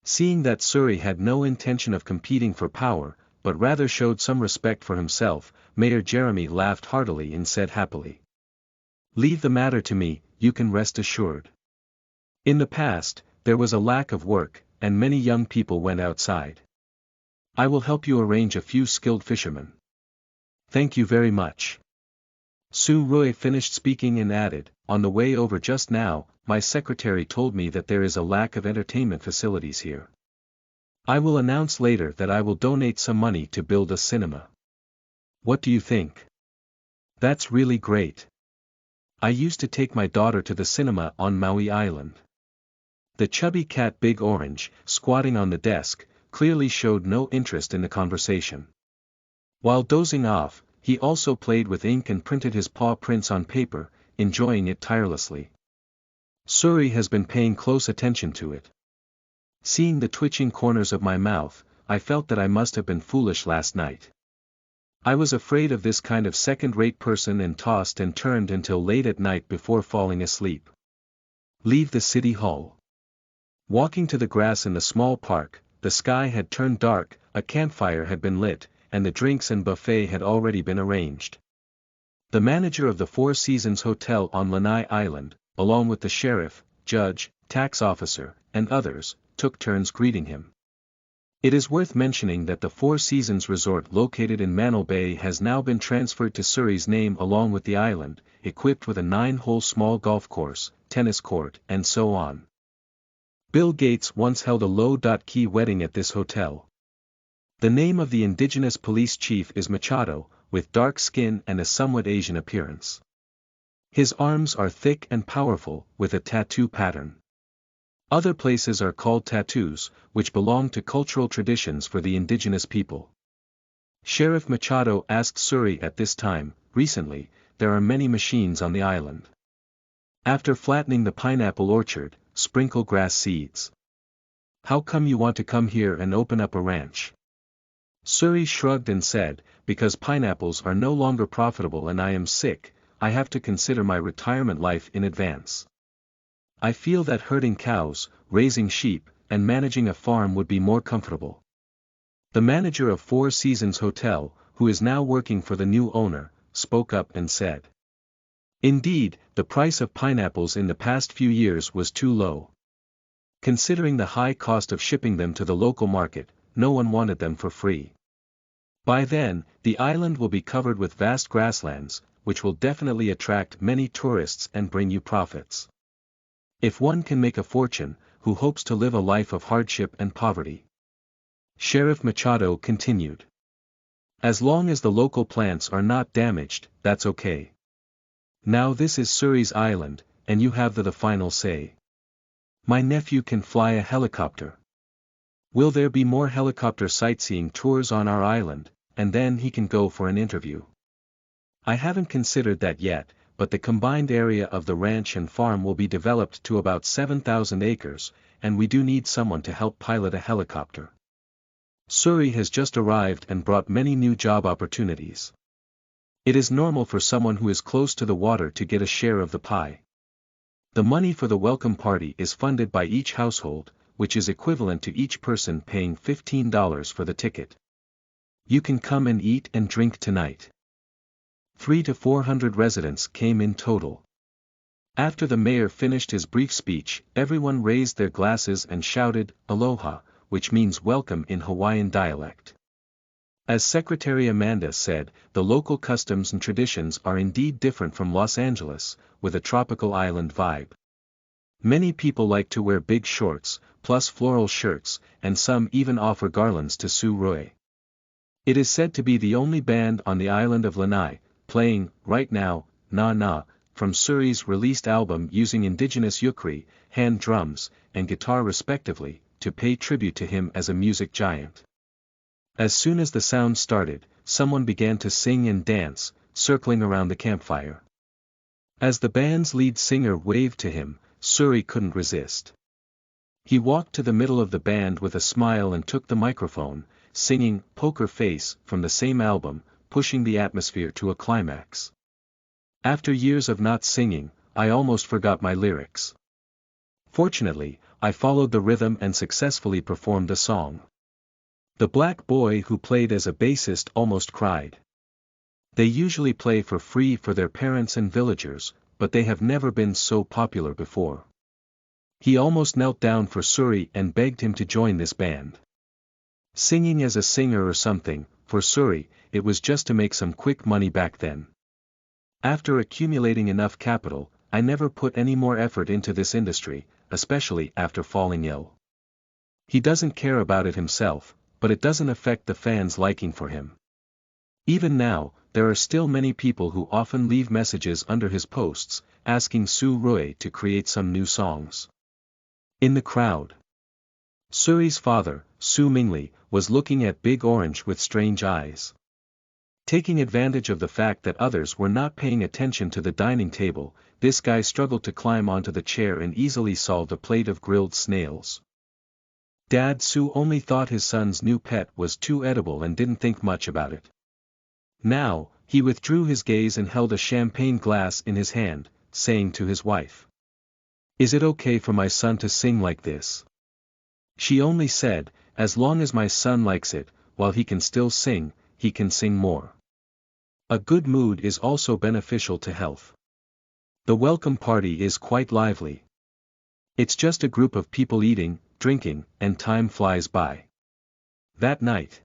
Seeing that Suri had no intention of competing for power, but rather showed some respect for himself, Mayor Jeremy laughed heartily and said happily, "Leave the matter to me, you can rest assured. In the past, there was a lack of work, and many young people went outside. I will help you arrange a few skilled fishermen." "Thank you very much." Su Roy finished speaking and added, "On the way over just now, my secretary told me that there is a lack of entertainment facilities here. I will announce later that I will donate some money to build a cinema. What do you think?" "That's really great. I used to take my daughter to the cinema on Maui Island." The chubby cat Big Orange, squatting on the desk, clearly showed no interest in the conversation. While dozing off, He also played with ink and printed his paw prints on paper, enjoying it tirelessly. Suri has been paying close attention to it. Seeing the twitching corners of my mouth, I felt that I must have been foolish last night. I was afraid of this kind of second-rate person and tossed and turned until late at night before falling asleep. Leave the city hall. Walking to the grass in the small park, the sky had turned dark, a campfire had been lit, and the drinks and buffet had already been arranged. The manager of the Four Seasons Hotel on Lanai Island, along with the sheriff, judge, tax officer, and others, took turns greeting him. It is worth mentioning that the Four Seasons Resort located in Manil Bay has now been transferred to Suri's name along with the island, equipped with a 9-hole small golf course, tennis court, and so on. Bill Gates once held a low-key wedding at this hotel. The name of the indigenous police chief is Machado, with dark skin and a somewhat Asian appearance. His arms are thick and powerful, with a tattoo pattern. Other places are called tattoos, which belong to cultural traditions for the indigenous people. Sheriff Machado asked Suri at this time, recently, there are many machines on the island. After flattening the pineapple orchard, sprinkle grass seeds. How come you want to come here and open up a ranch? Suri shrugged and said, because pineapples are no longer profitable and I am sick, I have to consider my retirement life in advance. I feel that herding cows, raising sheep, and managing a farm would be more comfortable. The manager of Four Seasons Hotel, who is now working for the new owner, spoke up and said. Indeed, the price of pineapples in the past few years was too low. Considering the high cost of shipping them to the local market, no one wanted them for free. By then, the island will be covered with vast grasslands, which will definitely attract many tourists and bring you profits. If one can make a fortune, who hopes to live a life of hardship and poverty? Sheriff Machado continued. As long as the local plants are not damaged, that's okay. Now this is Suri's island, and you have the final say. My nephew can fly a helicopter. Will there be more helicopter sightseeing tours on our island, and then he can go for an interview? I haven't considered that yet, but the combined area of the ranch and farm will be developed to about 7,000 acres, and we do need someone to help pilot a helicopter. Suri has just arrived and brought many new job opportunities. It is normal for someone who is close to the water to get a share of the pie. The money for the welcome party is funded by each household, which is equivalent to each person paying $15 for the ticket. You can come and eat and drink tonight. 300 to 400 residents came in total. After the mayor finished his brief speech, everyone raised their glasses and shouted, "Aloha," which means welcome in Hawaiian dialect. As Secretary Amanda said, the local customs and traditions are indeed different from Los Angeles, with a tropical island vibe. Many people like to wear big shorts, plus floral shirts, and some even offer garlands to Suri. It is said to be the only band on the island of Lanai, playing, right now, Na Na, from Suri's released album using indigenous ukri, hand drums, and guitar respectively, to pay tribute to him as a music giant. As soon as the sound started, someone began to sing and dance, circling around the campfire. As the band's lead singer waved to him, Suri couldn't resist. He walked to the middle of the band with a smile and took the microphone, singing "Poker Face" from the same album, pushing the atmosphere to a climax. After years of not singing, I almost forgot my lyrics. Fortunately, I followed the rhythm and successfully performed the song. The black boy who played as a bassist almost cried. They usually play for free for their parents and villagers, but they have never been so popular before. He almost knelt down for Suri and begged him to join this band. Singing as a singer or something, for Suri, it was just to make some quick money back then. After accumulating enough capital, I never put any more effort into this industry, especially after falling ill. He doesn't care about it himself, but it doesn't affect the fans' liking for him. Even now, there are still many people who often leave messages under his posts, asking Suri to create some new songs. In the crowd, Suri's father, Su Mingli, was looking at Big Orange with strange eyes. Taking advantage of the fact that others were not paying attention to the dining table, this guy struggled to climb onto the chair and easily solved a plate of grilled snails. Dad Sue only thought his son's new pet was too edible and didn't think much about it. Now, he withdrew his gaze and held a champagne glass in his hand, saying to his wife, "Is it okay for my son to sing like this?" She only said, "As long as my son likes it, while he can still sing, he can sing more." A good mood is also beneficial to health. The welcome party is quite lively. It's just a group of people eating, drinking, and time flies by. That night,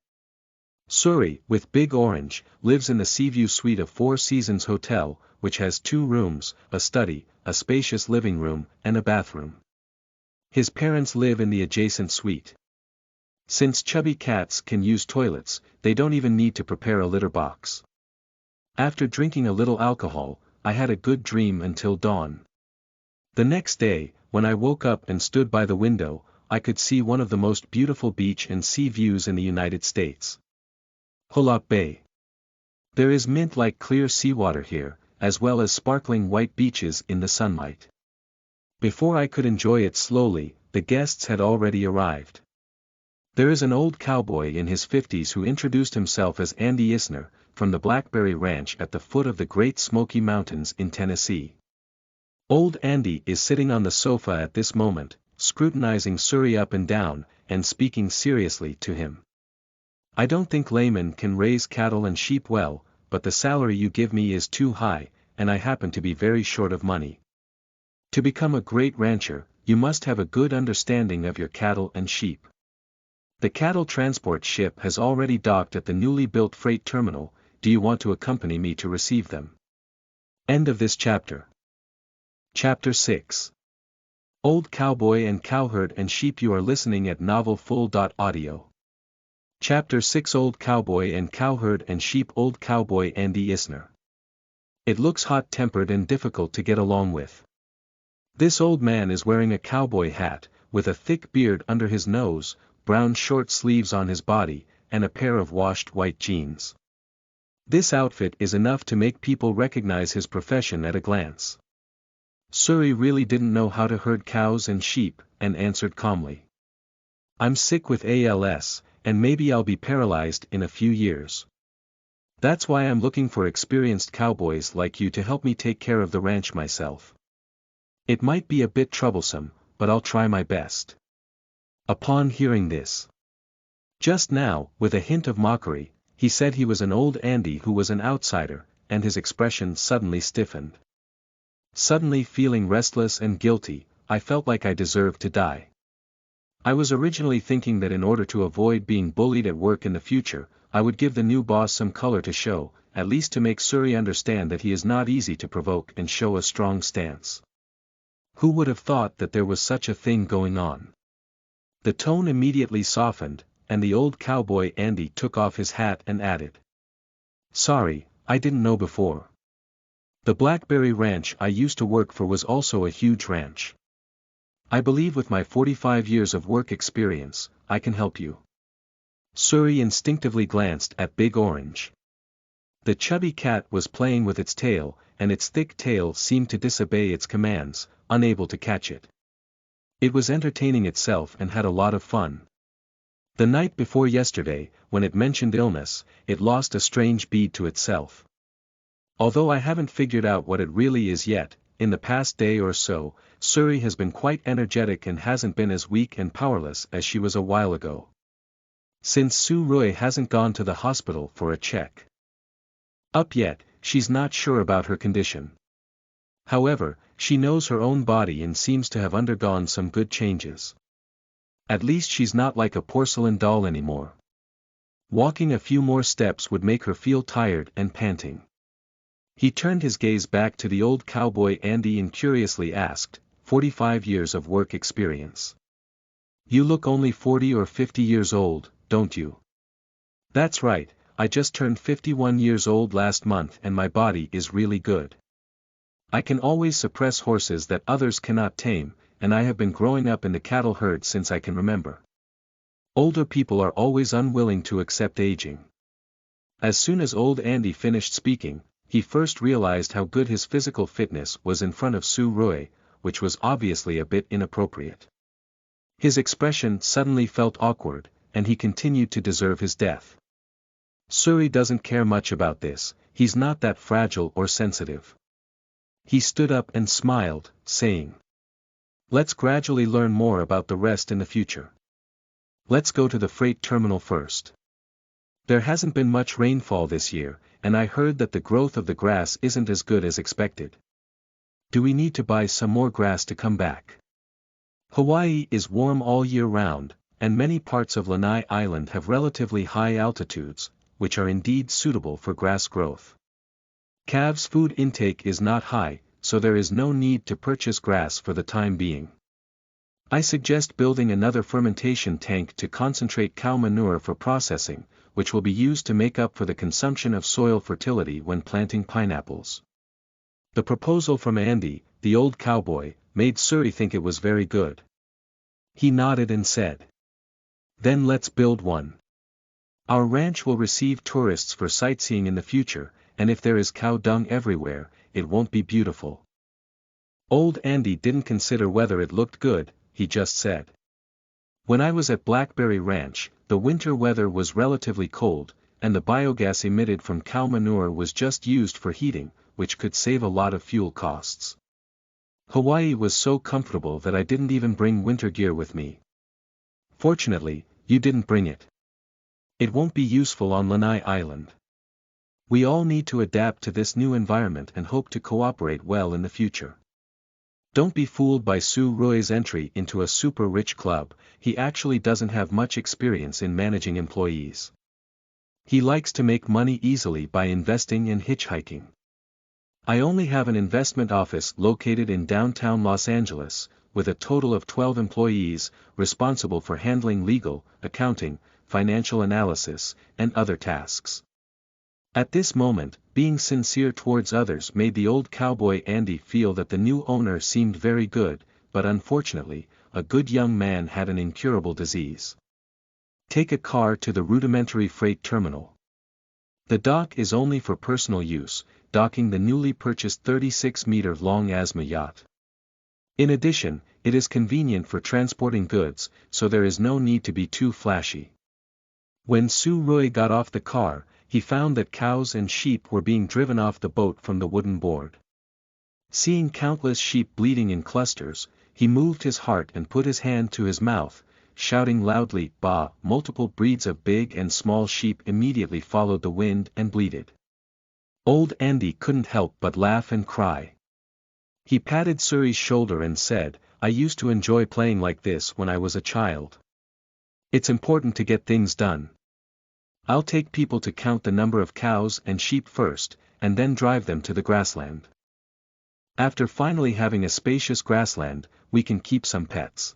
Suri, with Big Orange, lives in the Seaview suite of Four Seasons Hotel, which has 2 rooms, a study, a spacious living room, and a bathroom. His parents live in the adjacent suite. Since chubby cats can use toilets, they don't even need to prepare a litter box. After drinking a little alcohol, I had a good dream until dawn. The next day, when I woke up and stood by the window, I could see one of the most beautiful beach and sea views in the United States. Hulop Bay. There is mint-like clear seawater here, as well as sparkling white beaches in the sunlight. Before I could enjoy it slowly, the guests had already arrived. There is an old cowboy in his 50s who introduced himself as Andy Isner, from the Blackberry Ranch at the foot of the Great Smoky Mountains in Tennessee. Old Andy is sitting on the sofa at this moment, scrutinizing Suri up and down, and speaking seriously to him. "I don't think laymen can raise cattle and sheep well, but the salary you give me is too high, and I happen to be very short of money. To become a great rancher, you must have a good understanding of your cattle and sheep. The cattle transport ship has already docked at the newly built freight terminal. Do you want to accompany me to receive them?" End of this chapter. Chapter 6. Old Cowboy and Cowherd and Sheep. You are listening at novelfull.audio. Chapter 6. Old Cowboy and Cowherd and Sheep. Old Cowboy Andy Isner. It looks hot-tempered and difficult to get along with. This old man is wearing a cowboy hat, with a thick beard under his nose, brown short sleeves on his body, and a pair of washed white jeans. This outfit is enough to make people recognize his profession at a glance. Suri really didn't know how to herd cows and sheep, and answered calmly, "I'm sick with ALS, and maybe I'll be paralyzed in a few years. That's why I'm looking for experienced cowboys like you to help me take care of the ranch myself. It might be a bit troublesome, but I'll try my best." Upon hearing this, just now, with a hint of mockery, he said he was an old Andy who was an outsider, and his expression suddenly stiffened. Suddenly feeling restless and guilty, I felt like I deserved to die. I was originally thinking that in order to avoid being bullied at work in the future, I would give the new boss some color to show, at least to make Suri understand that he is not easy to provoke and show a strong stance. Who would have thought that there was such a thing going on? The tone immediately softened, and the old cowboy Andy took off his hat and added, "Sorry, I didn't know before. The Blackberry Ranch I used to work for was also a huge ranch. I believe with my 45 years of work experience, I can help you." Suri instinctively glanced at Big Orange. The chubby cat was playing with its tail, and its thick tail seemed to disobey its commands, unable to catch it. It was entertaining itself and had a lot of fun. The night before yesterday, when it mentioned illness, it lost a strange bead to itself. Although I haven't figured out what it really is yet, in the past day or so, Suri has been quite energetic and hasn't been as weak and powerless as she was a while ago. Since Suri hasn't gone to the hospital for a check up yet, she's not sure about her condition. However, she knows her own body and seems to have undergone some good changes. At least she's not like a porcelain doll anymore. Walking a few more steps would make her feel tired and panting. He turned his gaze back to the old cowboy Andy and curiously asked, 45 years of work experience. You look only 40 or 50 years old, don't you? That's right, I just turned 51 years old last month and my body is really good. I can always suppress horses that others cannot tame, and I have been growing up in the cattle herd since I can remember. Older people are always unwilling to accept aging. As soon as old Andy finished speaking, he first realized how good his physical fitness was in front of Shui, which was obviously a bit inappropriate. His expression suddenly felt awkward, and he continued to deserve his death. Suri doesn't care much about this, he's not that fragile or sensitive. He stood up and smiled, saying, "Let's gradually learn more about the rest in the future. Let's go to the freight terminal first. There hasn't been much rainfall this year, and I heard that the growth of the grass isn't as good as expected. Do we need to buy some more grass to come back?" Hawaii is warm all year round, and many parts of Lanai Island have relatively high altitudes, which are indeed suitable for grass growth. Calves' food intake is not high, so there is no need to purchase grass for the time being. I suggest building another fermentation tank to concentrate cow manure for processing, which will be used to make up for the consumption of soil fertility when planting pineapples. The proposal from Andy, the old cowboy, made Suri think it was very good. He nodded and said, "Then let's build one. Our ranch will receive tourists for sightseeing in the future, and if there is cow dung everywhere, it won't be beautiful." Old Andy didn't consider whether it looked good, he just said. "When I was at Blackberry Ranch, the winter weather was relatively cold, and the biogas emitted from cow manure was just used for heating, which could save a lot of fuel costs. Hawaii was so comfortable that I didn't even bring winter gear with me. Fortunately, you didn't bring it. It won't be useful on Lanai Island. We all need to adapt to this new environment and hope to cooperate well in the future. Don't be fooled by Su Roy's entry into a super-rich club, he actually doesn't have much experience in managing employees. He likes to make money easily by investing and hitchhiking. I only have an investment office located in downtown Los Angeles, with a total of 12 employees, responsible for handling legal, accounting, financial analysis, and other tasks." At this moment, being sincere towards others made the old cowboy Andy feel that the new owner seemed very good, but unfortunately, a good young man had an incurable disease. Take a car to the rudimentary freight terminal. The dock is only for personal use, docking the newly purchased 36-meter-long Asma yacht. In addition, it is convenient for transporting goods, so there is no need to be too flashy. When Su Roy got off the car, he found that cows and sheep were being driven off the boat from the wooden board. Seeing countless sheep bleeding in clusters, he moved his heart and put his hand to his mouth, shouting loudly, "Bah!" Multiple breeds of big and small sheep immediately followed the wind and bleated. Old Andy couldn't help but laugh and cry. He patted Suri's shoulder and said, "I used to enjoy playing like this when I was a child. It's important to get things done. I'll take people to count the number of cows and sheep first, and then drive them to the grassland. After finally having a spacious grassland, we can keep some pets."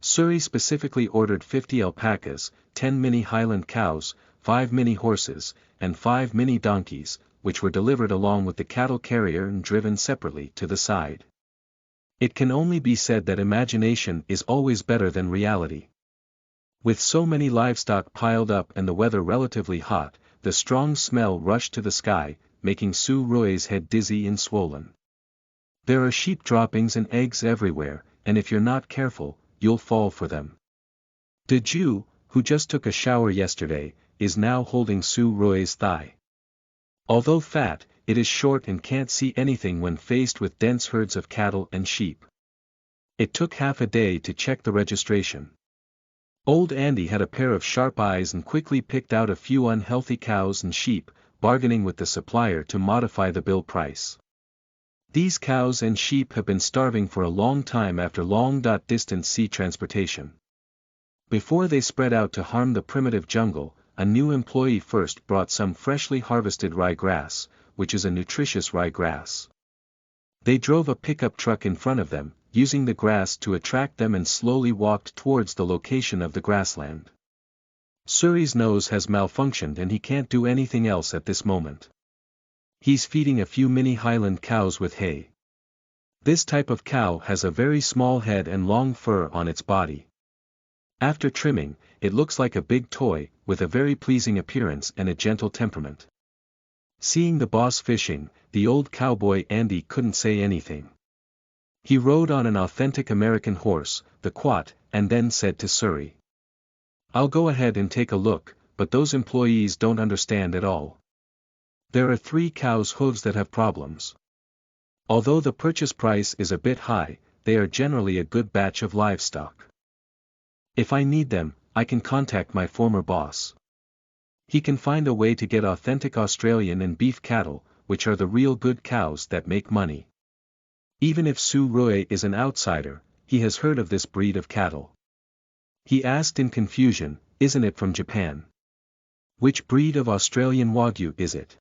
Suri specifically ordered 50 alpacas, 10 mini Highland cows, 5 mini horses, and 5 mini donkeys, which were delivered along with the cattle carrier and driven separately to the side. It can only be said that imagination is always better than reality. With so many livestock piled up and the weather relatively hot, the strong smell rushed to the sky, making Su Roy's head dizzy and swollen. There are sheep droppings and eggs everywhere, and if you're not careful, you'll fall for them. The Jew, who just took a shower yesterday, is now holding Su Roy's thigh. Although fat, it is short and can't see anything when faced with dense herds of cattle and sheep. It took half a day to check the registration. Old Andy had a pair of sharp eyes and quickly picked out a few unhealthy cows and sheep, bargaining with the supplier to modify the bill price. These cows and sheep have been starving for a long time after long-distance sea transportation. Before they spread out to harm the primitive jungle, a new employee first brought some freshly harvested ryegrass, which is a nutritious ryegrass. They drove a pickup truck in front of them, using the grass to attract them, and slowly walked towards the location of the grassland. Suri's nose has malfunctioned and he can't do anything else at this moment. He's feeding a few mini Highland cows with hay. This type of cow has a very small head and long fur on its body. After trimming, it looks like a big toy, with a very pleasing appearance and a gentle temperament. Seeing the boss fishing, the old cowboy Andy couldn't say anything. He rode on an authentic American horse, the Quat, and then said to Suri, "I'll go ahead and take a look, but those employees don't understand at all. There are 3 cows' hooves that have problems. Although the purchase price is a bit high, they are generally a good batch of livestock. If I need them, I can contact my former boss. He can find a way to get authentic Australian and beef cattle, which are the real good cows that make money." Even if Suri is an outsider, he has heard of this breed of cattle. He asked in confusion, "Isn't it from Japan? Which breed of Australian Wagyu is it?"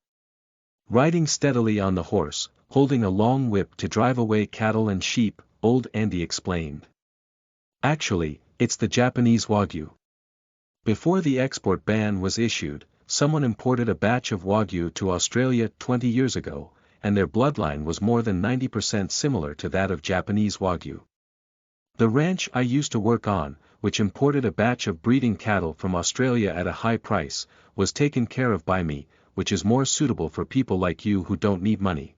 Riding steadily on the horse, holding a long whip to drive away cattle and sheep, old Andy explained. "Actually, it's the Japanese Wagyu. Before the export ban was issued, someone imported a batch of Wagyu to Australia 20 years ago, and their bloodline was more than 90% similar to that of Japanese Wagyu. The ranch I used to work on, which imported a batch of breeding cattle from Australia at a high price, was taken care of by me, which is more suitable for people like you who don't need money.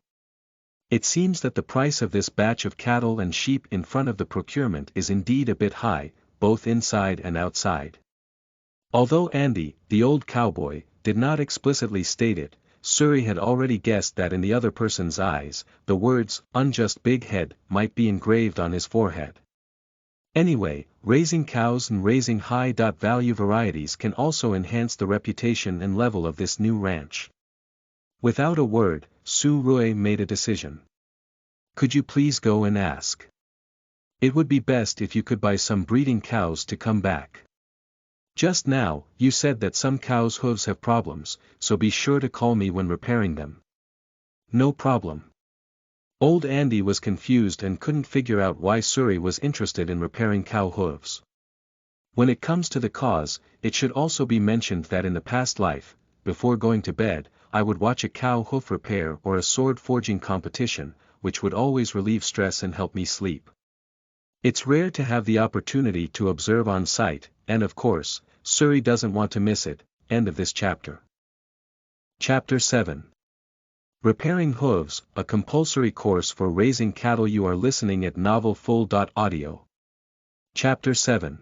It seems that the price of this batch of cattle and sheep in front of the procurement is indeed a bit high, both inside and outside." Although Andy, the old cowboy, did not explicitly state it, Suri had already guessed that in the other person's eyes, the words, "unjust big head," might be engraved on his forehead. Anyway, raising cows and raising high-value varieties can also enhance the reputation and level of this new ranch. Without a word, Suri made a decision. "Could you please go and ask? It would be best if you could buy some breeding cows to come back. Just now, you said that some cows' hooves have problems, so be sure to call me when repairing them." "No problem." Old Andy was confused and couldn't figure out why Suri was interested in repairing cow hooves. When it comes to the cause, it should also be mentioned that in the past life, before going to bed, I would watch a cow hoof repair or a sword forging competition, which would always relieve stress and help me sleep. It's rare to have the opportunity to observe on site, and of course, Suri doesn't want to miss it. End of this chapter. Chapter 7. Repairing Hooves, a compulsory course for raising cattle. You are listening at novelfull.audio. Chapter 7.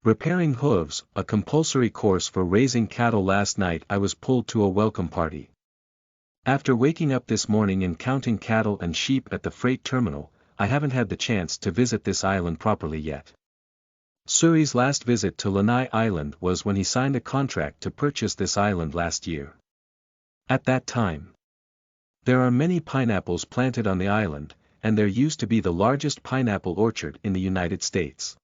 Repairing Hooves, a compulsory course for raising cattle. Last night I was pulled to a welcome party. After waking up this morning and counting cattle and sheep at the freight terminal, I haven't had the chance to visit this island properly yet. Suri's last visit to Lanai Island was when he signed a contract to purchase this island last year. At that time, there are many pineapples planted on the island, and there used to be the largest pineapple orchard in the United States.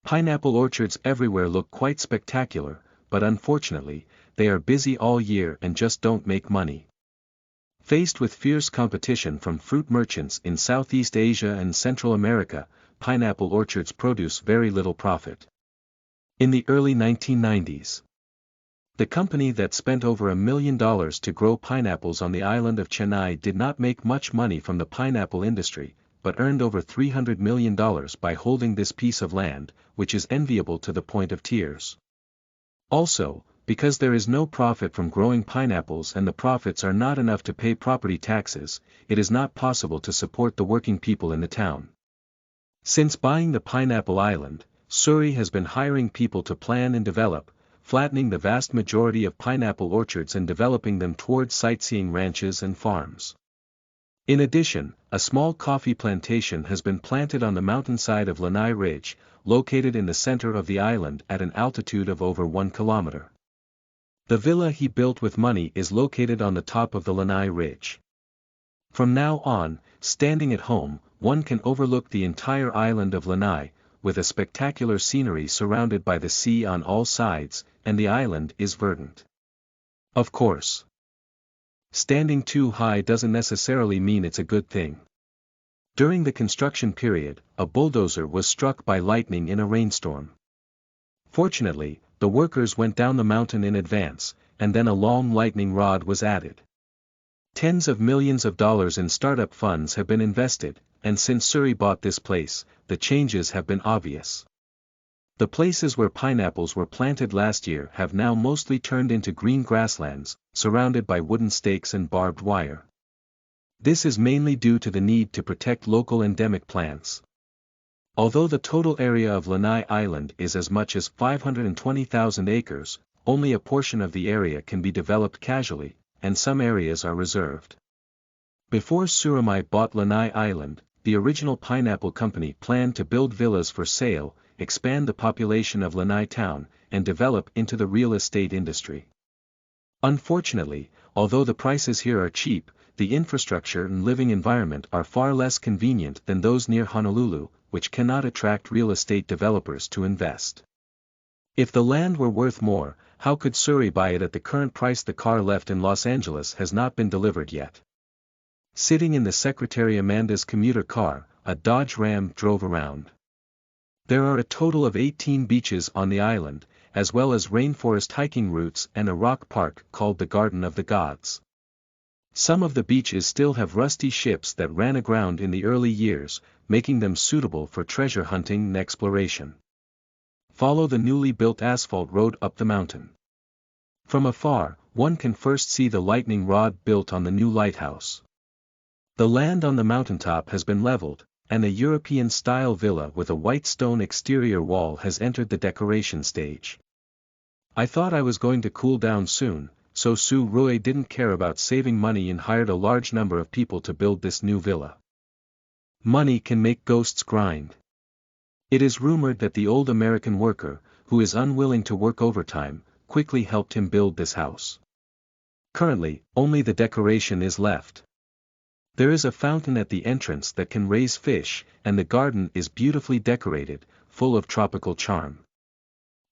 Pineapple orchards everywhere look quite spectacular, but unfortunately, they are busy all year and just don't make money. Faced with fierce competition from fruit merchants in Southeast Asia and Central America, pineapple orchards produce very little profit. In the early 1990s, the company that spent over $1 million to grow pineapples on the island of Chennai did not make much money from the pineapple industry, but earned over $300 million by holding this piece of land, which is enviable to the point of tears. Also, because there is no profit from growing pineapples and the profits are not enough to pay property taxes, it is not possible to support the working people in the town. Since buying the pineapple island, Suri has been hiring people to plan and develop, flattening the vast majority of pineapple orchards and developing them towards sightseeing ranches and farms. In addition, a small coffee plantation has been planted on the mountainside of Lanai Ridge, located in the center of the island at an altitude of over 1 kilometer. The villa he built with money is located on the top of the Lanai Ridge. From now on, standing at home, one can overlook the entire island of Lanai, with a spectacular scenery surrounded by the sea on all sides, and the island is verdant. Of course, standing too high doesn't necessarily mean it's a good thing. During the construction period, a bulldozer was struck by lightning in a rainstorm. Fortunately, the workers went down the mountain in advance, and then a long lightning rod was added. Tens of millions of dollars in startup funds have been invested, and since Suri bought this place, the changes have been obvious. The places where pineapples were planted last year have now mostly turned into green grasslands, surrounded by wooden stakes and barbed wire. This is mainly due to the need to protect local endemic plants. Although the total area of Lanai Island is as much as 520,000 acres, only a portion of the area can be developed casually, and some areas are reserved. Before Suramai bought Lanai Island, the original pineapple company planned to build villas for sale, expand the population of Lanai town, and develop into the real estate industry. Unfortunately, although the prices here are cheap, the infrastructure and living environment are far less convenient than those near Honolulu, which cannot attract real estate developers to invest. If the land were worth more, how could Suri buy it at the current price? The car left in Los Angeles has not been delivered yet. Sitting in the Secretary Amanda's commuter car, a Dodge Ram drove around. There are a total of 18 beaches on the island, as well as rainforest hiking routes and a rock park called the Garden of the Gods. Some of the beaches still have rusty ships that ran aground in the early years, making them suitable for treasure hunting and exploration. Follow the newly built asphalt road up the mountain. From afar, one can first see the lightning rod built on the new lighthouse. The land on the mountaintop has been leveled, and a European-style villa with a white stone exterior wall has entered the decoration stage. I thought I was going to cool down soon, so Su Rui didn't care about saving money and hired a large number of people to build this new villa. Money can make ghosts grind. It is rumored that the old American worker, who is unwilling to work overtime, quickly helped him build this house. Currently, only the decoration is left. There is a fountain at the entrance that can raise fish, and the garden is beautifully decorated, full of tropical charm.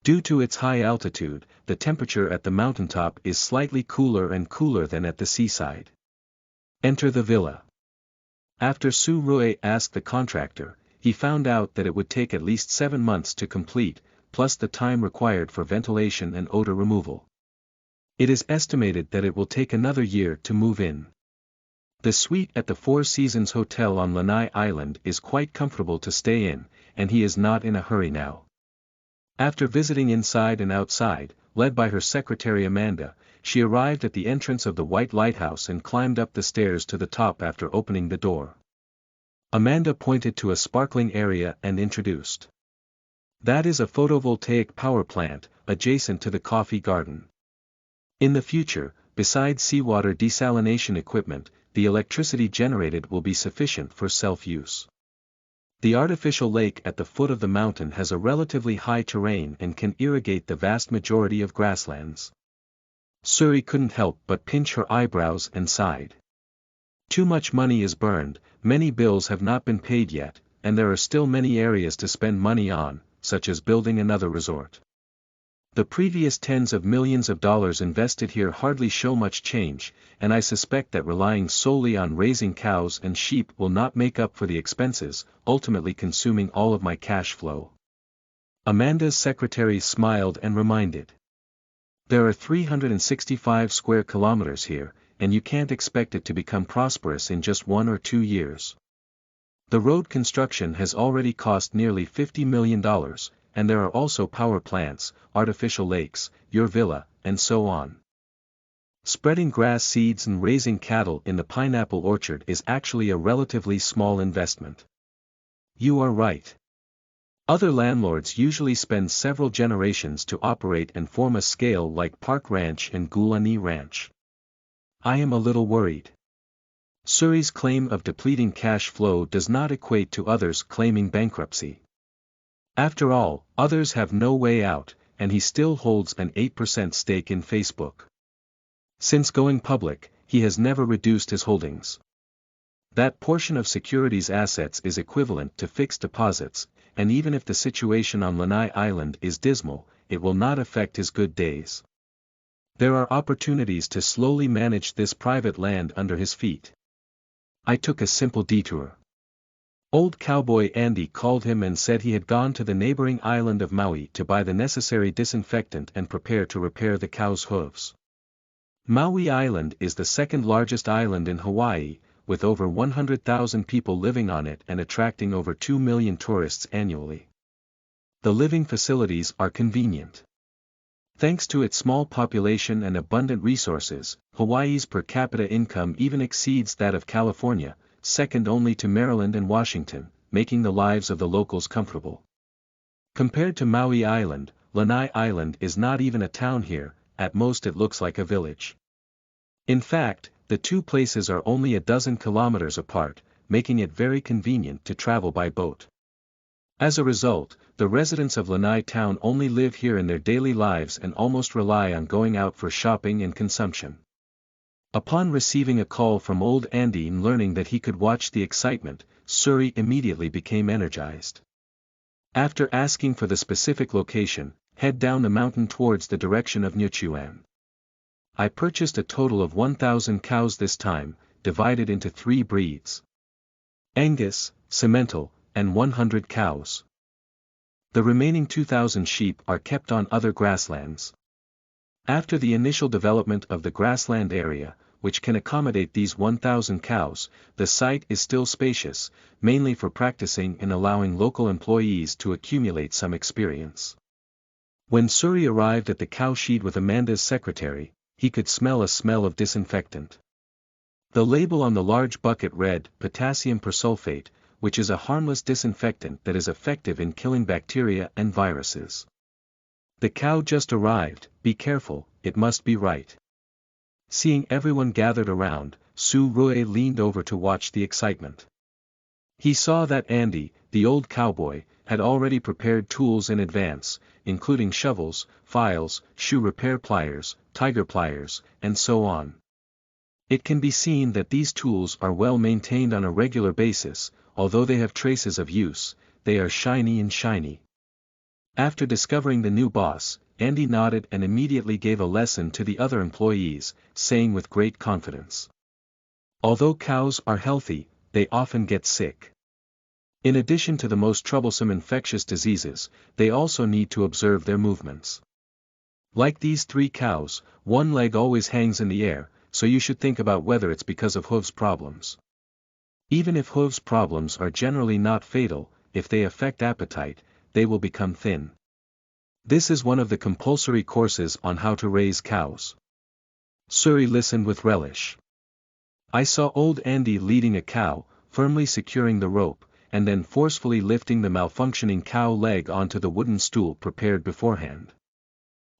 Due to its high altitude, the temperature at the mountaintop is slightly cooler and cooler than at the seaside. Enter the villa. After Su Rui asked the contractor, he found out that it would take at least 7 months to complete, plus the time required for ventilation and odor removal. It is estimated that it will take another year to move in. The suite at the Four Seasons Hotel on Lanai Island is quite comfortable to stay in, and he is not in a hurry now. After visiting inside and outside, led by her secretary Amanda, she arrived at the entrance of the White Lighthouse and climbed up the stairs to the top after opening the door. Amanda pointed to a sparkling area and introduced. That is a photovoltaic power plant, adjacent to the coffee garden. In the future, besides seawater desalination equipment, the electricity generated will be sufficient for self-use. The artificial lake at the foot of the mountain has a relatively high terrain and can irrigate the vast majority of grasslands. Suri couldn't help but pinch her eyebrows and sighed. Too much money is burned, many bills have not been paid yet, and there are still many areas to spend money on, such as building another resort. The previous tens of millions of dollars invested here hardly show much change, and I suspect that relying solely on raising cows and sheep will not make up for the expenses, ultimately consuming all of my cash flow. Amanda's secretary smiled and reminded. There are 365 square kilometers here, and you can't expect it to become prosperous in just 1 or 2 years. The road construction has already cost nearly $50 million, and there are also power plants, artificial lakes, your villa, and so on. Spreading grass seeds and raising cattle in the pineapple orchard is actually a relatively small investment. You are right. Other landlords usually spend several generations to operate and form a scale like Park Ranch and Gulani Ranch. I am a little worried. Suri's claim of depleting cash flow does not equate to others claiming bankruptcy. After all, others have no way out, and he still holds an 8% stake in Facebook. Since going public, he has never reduced his holdings. That portion of securities assets is equivalent to fixed deposits, and even if the situation on Lanai Island is dismal, it will not affect his good days. There are opportunities to slowly manage this private land under his feet. I took a simple detour. Old Cowboy Andy called him and said he had gone to the neighboring island of Maui to buy the necessary disinfectant and prepare to repair the cow's hooves. Maui Island is the second largest island in Hawaii, with over 100,000 people living on it and attracting over 2 million tourists annually. The living facilities are convenient. Thanks to its small population and abundant resources, Hawaii's per capita income even exceeds that of California, second only to Maryland and Washington, making the lives of the locals comfortable. Compared to Maui Island, Lanai Island is not even a town here, at most it looks like a village. In fact, the two places are only a dozen kilometers apart, making it very convenient to travel by boat. As a result, the residents of Lanai town only live here in their daily lives and almost rely on going out for shopping and consumption. Upon receiving a call from old Andy and learning that he could watch the excitement, Suri immediately became energized. After asking for the specific location, head down the mountain towards the direction of Njuchuan. I purchased a total of 1,000 cows this time, divided into 3 breeds. Angus, Simmental, and 100 cows. The remaining 2,000 sheep are kept on other grasslands. After the initial development of the grassland area, which can accommodate these 1,000 cows, the site is still spacious, mainly for practicing and allowing local employees to accumulate some experience. When Suri arrived at the cow shed with Amanda's secretary, he could smell a smell of disinfectant. The label on the large bucket read, potassium persulfate, which is a harmless disinfectant that is effective in killing bacteria and viruses. The cow just arrived, be careful, it must be right. Seeing everyone gathered around, Su Rue leaned over to watch the excitement. He saw that Andy, the old cowboy, had already prepared tools in advance, including shovels, files, shoe repair pliers, tiger pliers, and so on. It can be seen that these tools are well maintained on a regular basis, although they have traces of use, they are shiny and shiny. After discovering the new boss, Andy nodded and immediately gave a lesson to the other employees, saying with great confidence. Although cows are healthy, they often get sick. In addition to the most troublesome infectious diseases, they also need to observe their movements. Like these 3 cows, one leg always hangs in the air, so you should think about whether it's because of Hooves problems. Even if Hooves problems are generally not fatal, if they affect appetite, they will become thin. This is one of the compulsory courses on how to raise cows. Suri listened with relish. I saw old Andy leading a cow, firmly securing the rope, and then forcefully lifting the malfunctioning cow leg onto the wooden stool prepared beforehand.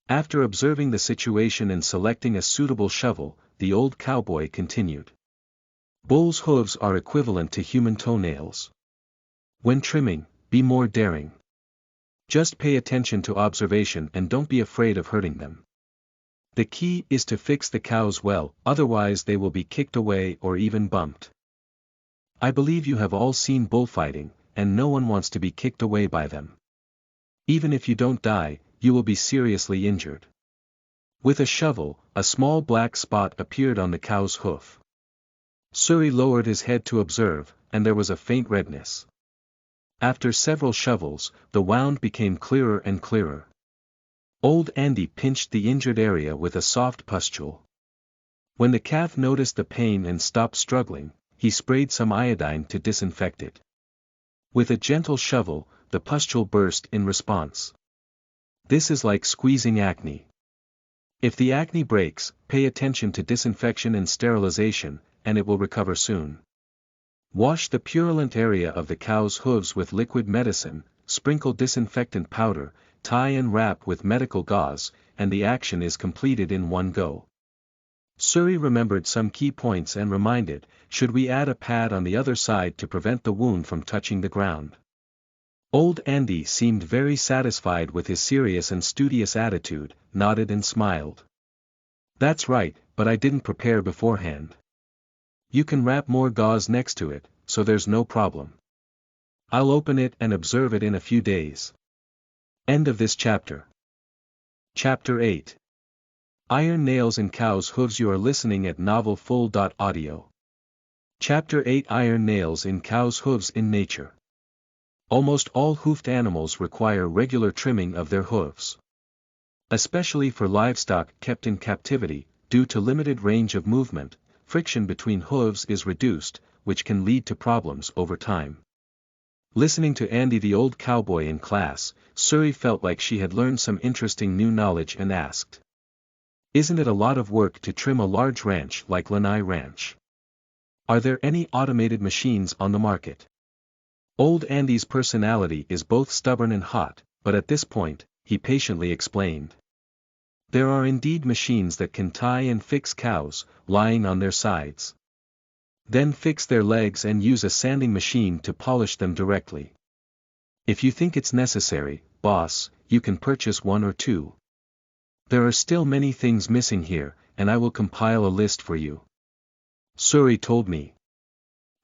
After observing the situation and selecting a suitable shovel, the old cowboy continued. Bull's hooves are equivalent to human toenails. When trimming, be more daring. Just pay attention to observation and don't be afraid of hurting them. The key is to fix the cows well, otherwise they will be kicked away or even bumped. I believe you have all seen bullfighting, and no one wants to be kicked away by them. Even if you don't die, you will be seriously injured. With a shovel, a small black spot appeared on the cow's hoof. Suri lowered his head to observe, and there was a faint redness. After several shovels, the wound became clearer and clearer. Old Andy pinched the injured area with a soft pustule. When the calf noticed the pain and stopped struggling, he sprayed some iodine to disinfect it. With a gentle shovel, the pustule burst in response. This is like squeezing acne. If the acne breaks, pay attention to disinfection and sterilization, and it will recover soon. Wash the purulent area of the cow's hooves with liquid medicine, sprinkle disinfectant powder, tie and wrap with medical gauze, and the action is completed in one go. Suri remembered some key points and reminded, should we add a pad on the other side to prevent the wound from touching the ground? Old Andy seemed very satisfied with his serious and studious attitude, nodded and smiled. That's right, but I didn't prepare beforehand. You can wrap more gauze next to it, so there's no problem. I'll open it and observe it in a few days. End of this chapter. Chapter 8. Iron Nails in Cows' Hooves. You are listening at novelfull.audio. Chapter 8. Iron Nails in Cows' Hooves in Nature. Almost all hoofed animals require regular trimming of their hooves. Especially for livestock kept in captivity, due to limited range of movement, friction between hooves is reduced, which can lead to problems over time. Listening to Andy the old cowboy in class, Suri felt like she had learned some interesting new knowledge and asked. Isn't it a lot of work to trim a large ranch like Lanai Ranch? Are there any automated machines on the market? Old Andy's personality is both stubborn and hot, but at this point, he patiently explained. There are indeed machines that can tie and fix cows, lying on their sides. Then fix their legs and use a sanding machine to polish them directly. If you think it's necessary, boss, you can purchase one or two. There are still many things missing here, and I will compile a list for you. Suri told me.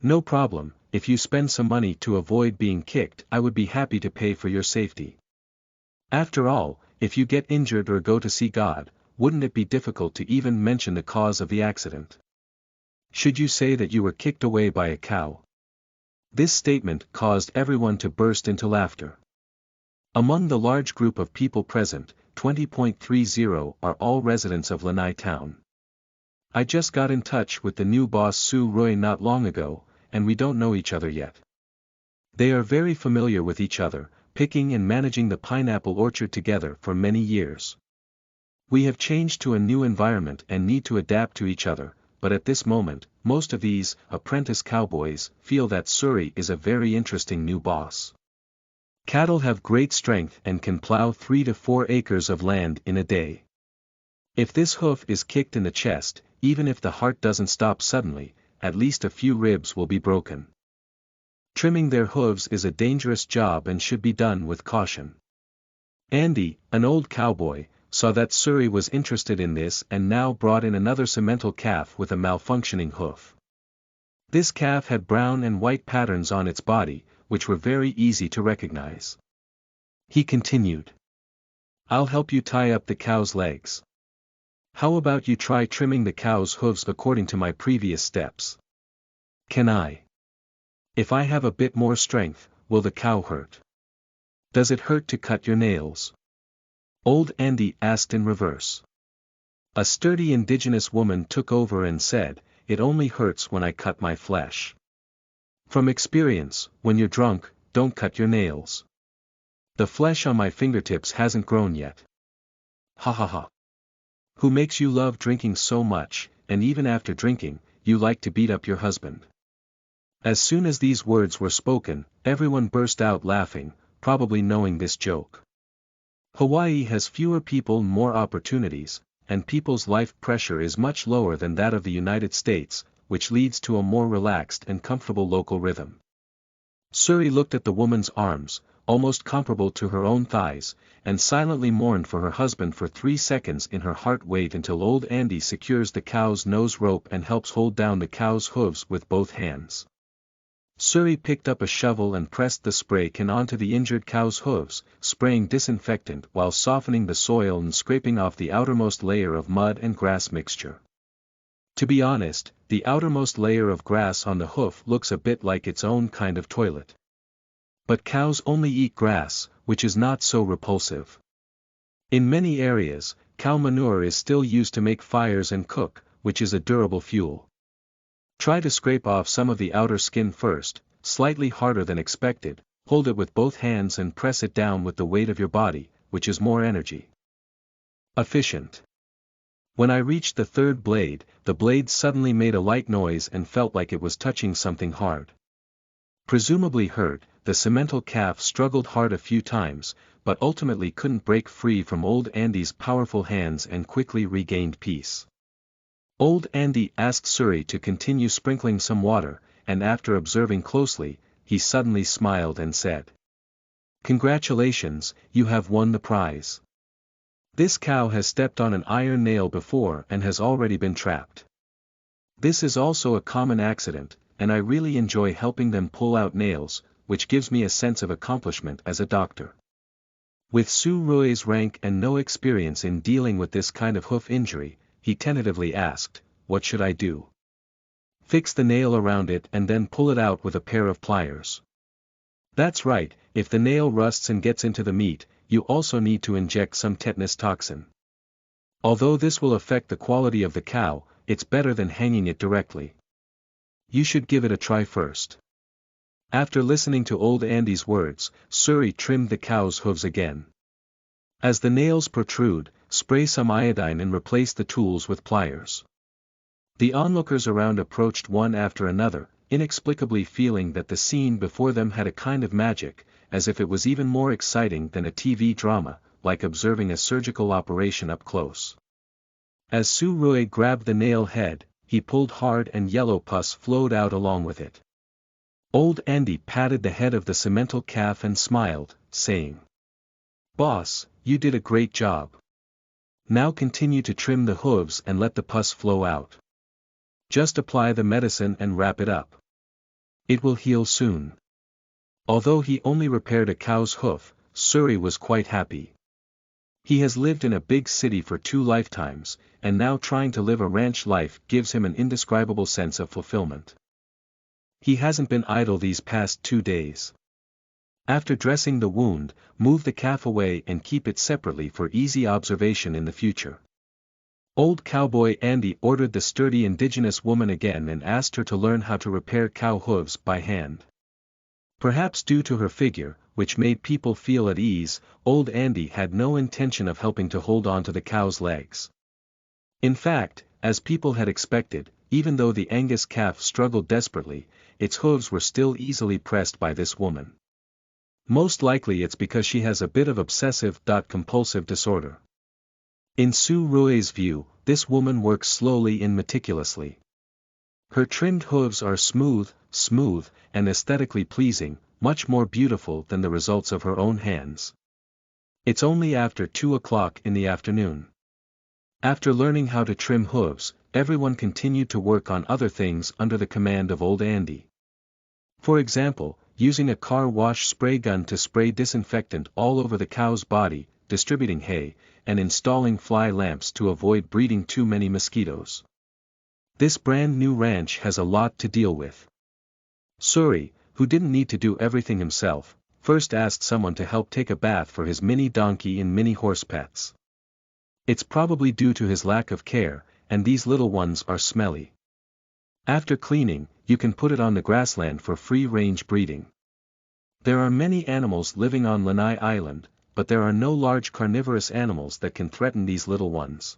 No problem, if you spend some money to avoid being kicked, I would be happy to pay for your safety. After all, if you get injured or go to see God, wouldn't it be difficult to even mention the cause of the accident? Should you say that you were kicked away by a cow? This statement caused everyone to burst into laughter. Among the large group of people present, 20.30 are all residents of Lanai town. I just got in touch with the new boss Su Roy not long ago, and we don't know each other yet. They are very familiar with each other, picking and managing the pineapple orchard together for many years. We have changed to a new environment and need to adapt to each other, but at this moment, most of these apprentice cowboys feel that Suri is a very interesting new boss. Cattle have great strength and can plow 3 to 4 acres of land in a day. If this hoof is kicked in the chest, even if the heart doesn't stop suddenly, at least a few ribs will be broken. Trimming their hooves is a dangerous job and should be done with caution. Andy, an old cowboy, saw that Suri was interested in this and now brought in another cemental calf with a malfunctioning hoof. This calf had brown and white patterns on its body, which were very easy to recognize. He continued. I'll help you tie up the cow's legs. How about you try trimming the cow's hooves according to my previous steps? Can I? If I have a bit more strength, will the cow hurt? Does it hurt to cut your nails? Old Andy asked in reverse. A sturdy indigenous woman took over and said, it only hurts when I cut my flesh. From experience, when you're drunk, don't cut your nails. The flesh on my fingertips hasn't grown yet. Ha ha ha. Who makes you love drinking so much, and even after drinking, you like to beat up your husband? As soon as these words were spoken, everyone burst out laughing, probably knowing this joke. Hawaii has fewer people and more opportunities, and people's life pressure is much lower than that of the United States, which leads to a more relaxed and comfortable local rhythm. Suri looked at the woman's arms, almost comparable to her own thighs, and silently mourned for her husband for 3 seconds in her heart. Wait until old Andy secures the cow's nose rope and helps hold down the cow's hooves with both hands. Suri picked up a shovel and pressed the spray can onto the injured cow's hooves, spraying disinfectant while softening the soil and scraping off the outermost layer of mud and grass mixture. To be honest, the outermost layer of grass on the hoof looks a bit like its own kind of toilet. But cows only eat grass, which is not so repulsive. In many areas, cow manure is still used to make fires and cook, which is a durable fuel. Try to scrape off some of the outer skin first, slightly harder than expected, hold it with both hands and press it down with the weight of your body, which is more energy efficient. When I reached the 3rd blade, the blade suddenly made a light noise and felt like it was touching something hard. Presumably hurt, the cemental calf struggled hard a few times, but ultimately couldn't break free from old Andy's powerful hands and quickly regained peace. Old Andy asked Suri to continue sprinkling some water, and after observing closely, he suddenly smiled and said, Congratulations, you have won the prize. This cow has stepped on an iron nail before and has already been trapped. This is also a common accident, and I really enjoy helping them pull out nails, which gives me a sense of accomplishment as a doctor. With Su Roy's rank and no experience in dealing with this kind of hoof injury, he tentatively asked, What should I do? Fix the nail around it and then pull it out with a pair of pliers. That's right, if the nail rusts and gets into the meat, you also need to inject some tetanus toxin. Although this will affect the quality of the cow, it's better than hanging it directly. You should give it a try first. After listening to old Andy's words, Suri trimmed the cow's hooves again. As the nails protrude, spray some iodine and replace the tools with pliers. The onlookers around approached one after another, inexplicably feeling that the scene before them had a kind of magic, as if it was even more exciting than a TV drama, like observing a surgical operation up close. As Su-Rui grabbed the nail head, he pulled hard and yellow pus flowed out along with it. Old Andy patted the head of the cemental calf and smiled, saying, "Boss, you did a great job. Now continue to trim the hooves and let the pus flow out. Just apply the medicine and wrap it up. It will heal soon." Although he only repaired a cow's hoof, Suri was quite happy. He has lived in a big city for 2 lifetimes, and now trying to live a ranch life gives him an indescribable sense of fulfillment. He hasn't been idle these past 2 days. After dressing the wound, move the calf away and keep it separately for easy observation in the future. Old Cowboy Andy ordered the sturdy indigenous woman again and asked her to learn how to repair cow hooves by hand. Perhaps due to her figure, which made people feel at ease, old Andy had no intention of helping to hold on to the cow's legs. In fact, as people had expected, even though the Angus calf struggled desperately, its hooves were still easily pressed by this woman. Most likely it's because she has a bit of obsessive-compulsive disorder. In Su-Rui's view, this woman works slowly and meticulously. Her trimmed hooves are smooth, and aesthetically pleasing, much more beautiful than the results of her own hands. It's only after 2 o'clock in the afternoon. After learning how to trim hooves, everyone continued to work on other things under the command of old Andy. For example, using a car wash spray gun to spray disinfectant all over the cow's body, distributing hay, and installing fly lamps to avoid breeding too many mosquitoes. This brand new ranch has a lot to deal with. Suri, who didn't need to do everything himself, first asked someone to help take a bath for his mini donkey and mini horse pets. It's probably due to his lack of care, and these little ones are smelly. After cleaning, you can put it on the grassland for free-range breeding. There are many animals living on Lanai Island, but there are no large carnivorous animals that can threaten these little ones.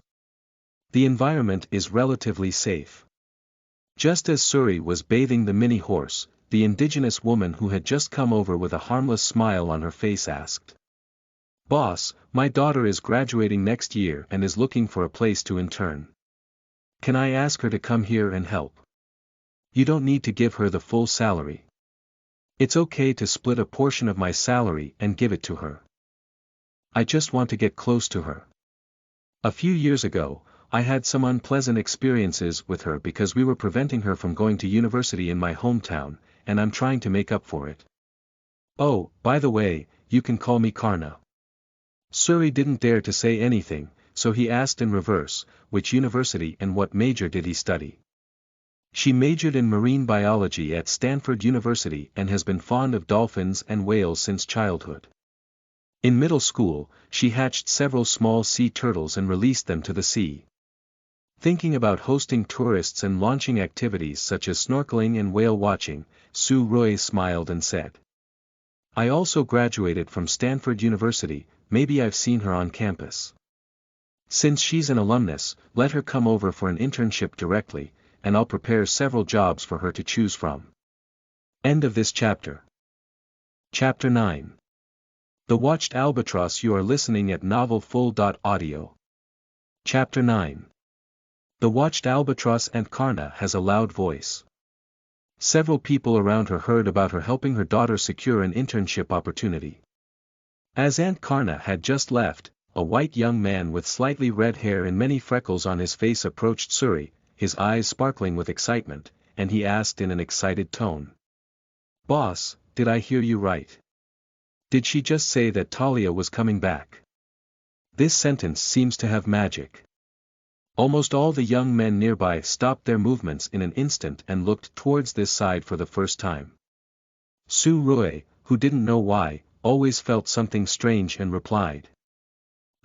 The environment is relatively safe. Just as Suri was bathing the mini horse, the indigenous woman who had just come over with a harmless smile on her face asked, "Boss, my daughter is graduating next year and is looking for a place to intern. Can I ask her to come here and help? You don't need to give her the full salary. It's okay to split a portion of my salary and give it to her. I just want to get close to her. A few years ago, I had some unpleasant experiences with her because we were preventing her from going to university in my hometown, and I'm trying to make up for it. Oh, by the way, you can call me Karna." Suri didn't dare to say anything, so he asked in reverse, which university and what major did he study? She majored in marine biology at Stanford University and has been fond of dolphins and whales since childhood. In middle school, she hatched several small sea turtles and released them to the sea. Thinking about hosting tourists and launching activities such as snorkeling and whale watching, Su-Rui smiled and said, "I also graduated from Stanford University, maybe I've seen her on campus. Since she's an alumnus, let her come over for an internship directly, and I'll prepare several jobs for her to choose from." End of this chapter. Chapter 9. The Watched Albatross. You are listening at novelfull.audio. Chapter 9. The Watched Albatross. Aunt Karna has a loud voice. Several people around her heard about her helping her daughter secure an internship opportunity. As Aunt Karna had just left, a white young man with slightly red hair and many freckles on his face approached Suri, his eyes sparkling with excitement, and he asked in an excited tone, "Boss, did I hear you right? Did she just say that Talia was coming back?" This sentence seems to have magic. Almost all the young men nearby stopped their movements in an instant and looked towards this side for the first time. Su-Rui, who didn't know why, always felt something strange and replied,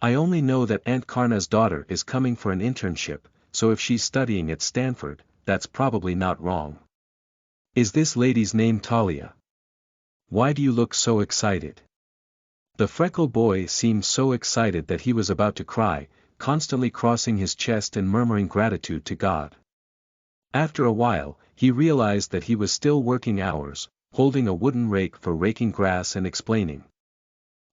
"I only know that Aunt Karna's daughter is coming for an internship, so if she's studying at Stanford, that's probably not wrong. Is this lady's name Talia?" Why do you look so excited? The freckled boy seemed so excited that he was about to cry, constantly crossing his chest and murmuring gratitude to God. After a while, he realized that he was still working hours, holding a wooden rake for raking grass and explaining.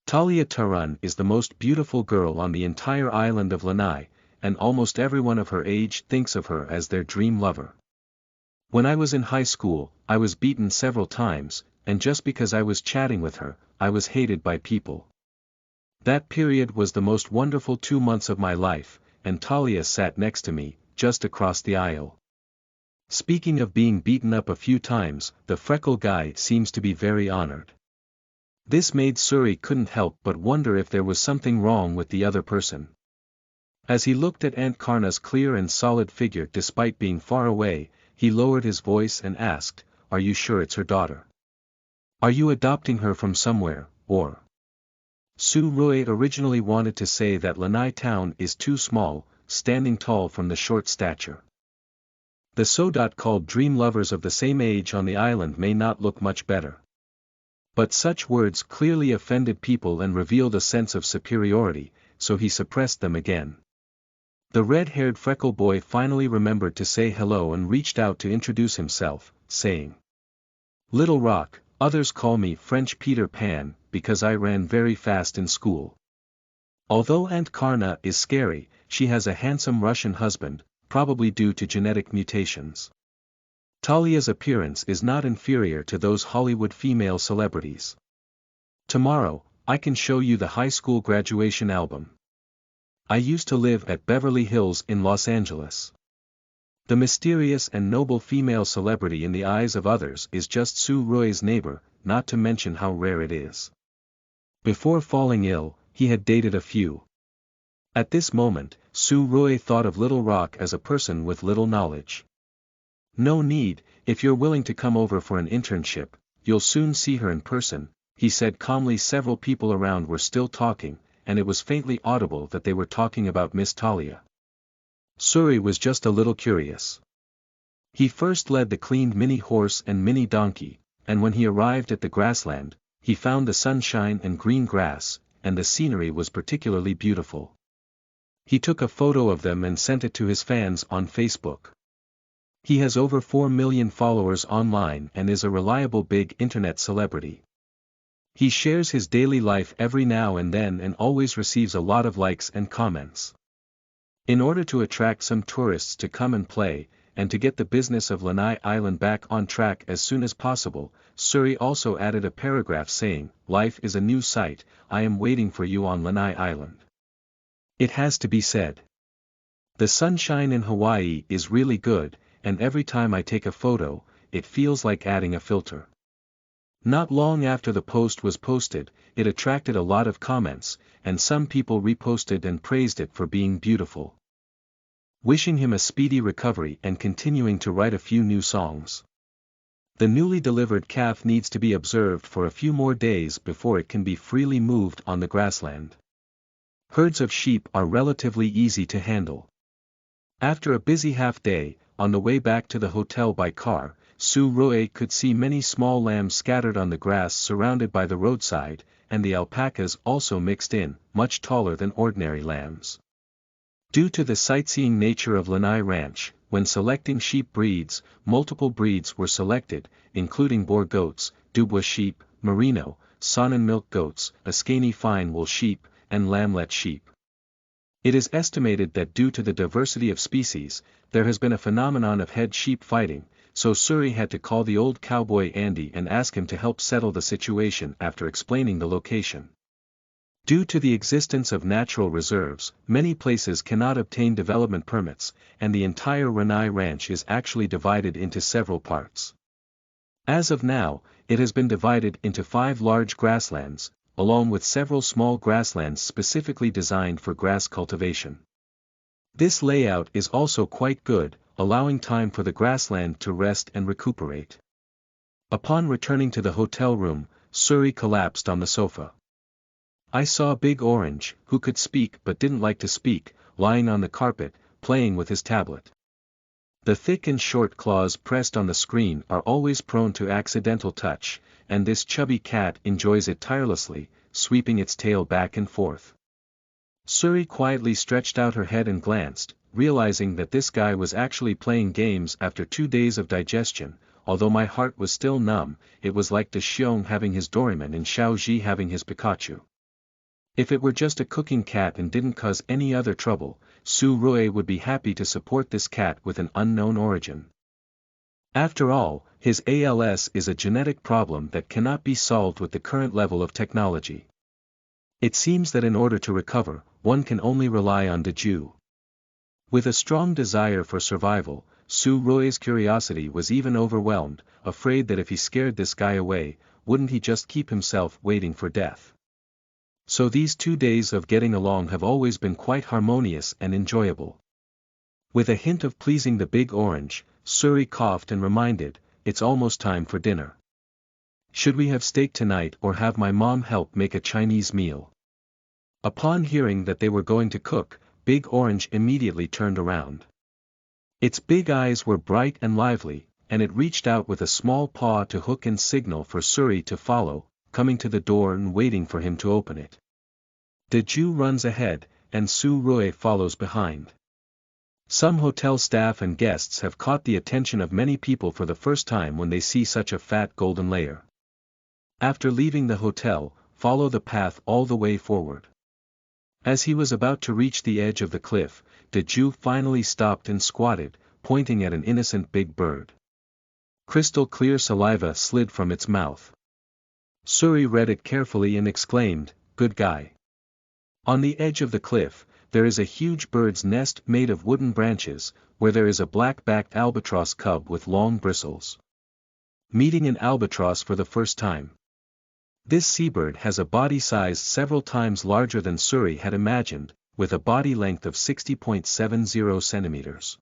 Talia Tarun is the most beautiful girl on the entire island of Lanai, and almost everyone of her age thinks of her as their dream lover. When I was in high school, I was beaten several times, and just because I was chatting with her, I was hated by people. That period was the most wonderful 2 months of my life, and Talia sat next to me, just across the aisle. Speaking of being beaten up a few times, the freckled guy seems to be very honored. This made Suri couldn't help but wonder if there was something wrong with the other person. As he looked at Aunt Karna's clear and solid figure despite being far away, he lowered his voice and asked, "Are you sure it's her daughter? Are you adopting her from somewhere, or?" Su Rui originally wanted to say that Lanai town is too small, standing tall from the short stature. The Sodot called dream lovers of the same age on the island may not look much better. But such words clearly offended people and revealed a sense of superiority, so he suppressed them again. The red-haired freckled boy finally remembered to say hello and reached out to introduce himself, saying, "Little Rock, others call me French Peter Pan, because I ran very fast in school. Although Aunt Karna is scary, she has a handsome Russian husband, probably due to genetic mutations. Talia's appearance is not inferior to those Hollywood female celebrities. Tomorrow, I can show you the high school graduation album. I used to live at Beverly Hills in Los Angeles." The mysterious and noble female celebrity in the eyes of others is just Su Rui's neighbor, not to mention how rare it is. Before falling ill, he had dated a few. At this moment, Su Rui thought of Little Rock as a person with little knowledge. "No need, if you're willing to come over for an internship, you'll soon see her in person," he said calmly. Several people around were still talking, and it was faintly audible that they were talking about Miss Talia. Suri was just a little curious. He first led the cleaned mini horse and mini donkey, and when he arrived at the grassland, he found the sunshine and green grass, and the scenery was particularly beautiful. He took a photo of them and sent it to his fans on Facebook. He has over 4 million followers online and is a reliable big internet celebrity. He shares his daily life every now and then and always receives a lot of likes and comments. In order to attract some tourists to come and play, and to get the business of Lanai Island back on track as soon as possible, Suri also added a paragraph saying, "Life is a new sight, I am waiting for you on Lanai Island." It has to be said. The sunshine in Hawaii is really good, and every time I take a photo, it feels like adding a filter. Not long after the post was posted, it attracted a lot of comments, and some people reposted and praised it for being beautiful. Wishing him a speedy recovery and continuing to write a few new songs. The newly delivered calf needs to be observed for a few more days before it can be freely moved on the grassland. Herds of sheep are relatively easy to handle. After a busy half-day, on the way back to the hotel by car, Su Rui could see many small lambs scattered on the grass surrounded by the roadside, and the alpacas also mixed in, much taller than ordinary lambs. Due to the sightseeing nature of Lanai Ranch, when selecting sheep breeds, multiple breeds were selected, including Boer goats, Dubois sheep, Merino, Saanen milk goats, Askani fine wool sheep, and Lamlet sheep. It is estimated that due to the diversity of species, there has been a phenomenon of head sheep fighting, so Suri had to call the old cowboy Andy and ask him to help settle the situation after explaining the location. Due to the existence of natural reserves, many places cannot obtain development permits, and the entire Lanai Ranch is actually divided into several parts. As of now, it has been divided into 5 large grasslands, along with several small grasslands specifically designed for grass cultivation. This layout is also quite good, allowing time for the grassland to rest and recuperate. Upon returning to the hotel room, Suri collapsed on the sofa. I saw Big Orange, who could speak but didn't like to speak, lying on the carpet, playing with his tablet. The thick and short claws pressed on the screen are always prone to accidental touch, and this chubby cat enjoys it tirelessly, sweeping its tail back and forth. Suri quietly stretched out her head and glanced, realizing that this guy was actually playing games after 2 days of digestion. Although my heart was still numb, it was like De Xiong having his Doraemon and Xiaoji having his Pikachu. If it were just a cooking cat and didn't cause any other trouble, Su Rui would be happy to support this cat with an unknown origin. After all, his ALS is a genetic problem that cannot be solved with the current level of technology. It seems that in order to recover, one can only rely on Deju. With a strong desire for survival, Su Rui's curiosity was even overwhelmed, afraid that if he scared this guy away, wouldn't he just keep himself waiting for death? So these 2 days of getting along have always been quite harmonious and enjoyable. With a hint of pleasing the big orange, Suri coughed and reminded, "It's almost time for dinner. Should we have steak tonight or have my mom help make a Chinese meal?" Upon hearing that they were going to cook, Big Orange immediately turned around. Its big eyes were bright and lively, and it reached out with a small paw to hook and signal for Suri to follow, coming to the door and waiting for him to open it. Deju runs ahead, and Su Rui follows behind. Some hotel staff and guests have caught the attention of many people for the first time when they see such a fat golden layer. After leaving the hotel, follow the path all the way forward. As he was about to reach the edge of the cliff, Deju finally stopped and squatted, pointing at an innocent big bird. Crystal clear saliva slid from its mouth. Suri read it carefully and exclaimed, "Good guy." On the edge of the cliff, there is a huge bird's nest made of wooden branches, where there is a black-backed albatross cub with long bristles. Meeting an albatross for the first time. This seabird has a body size several times larger than Suri had imagined, with a body length of 60.70 centimeters.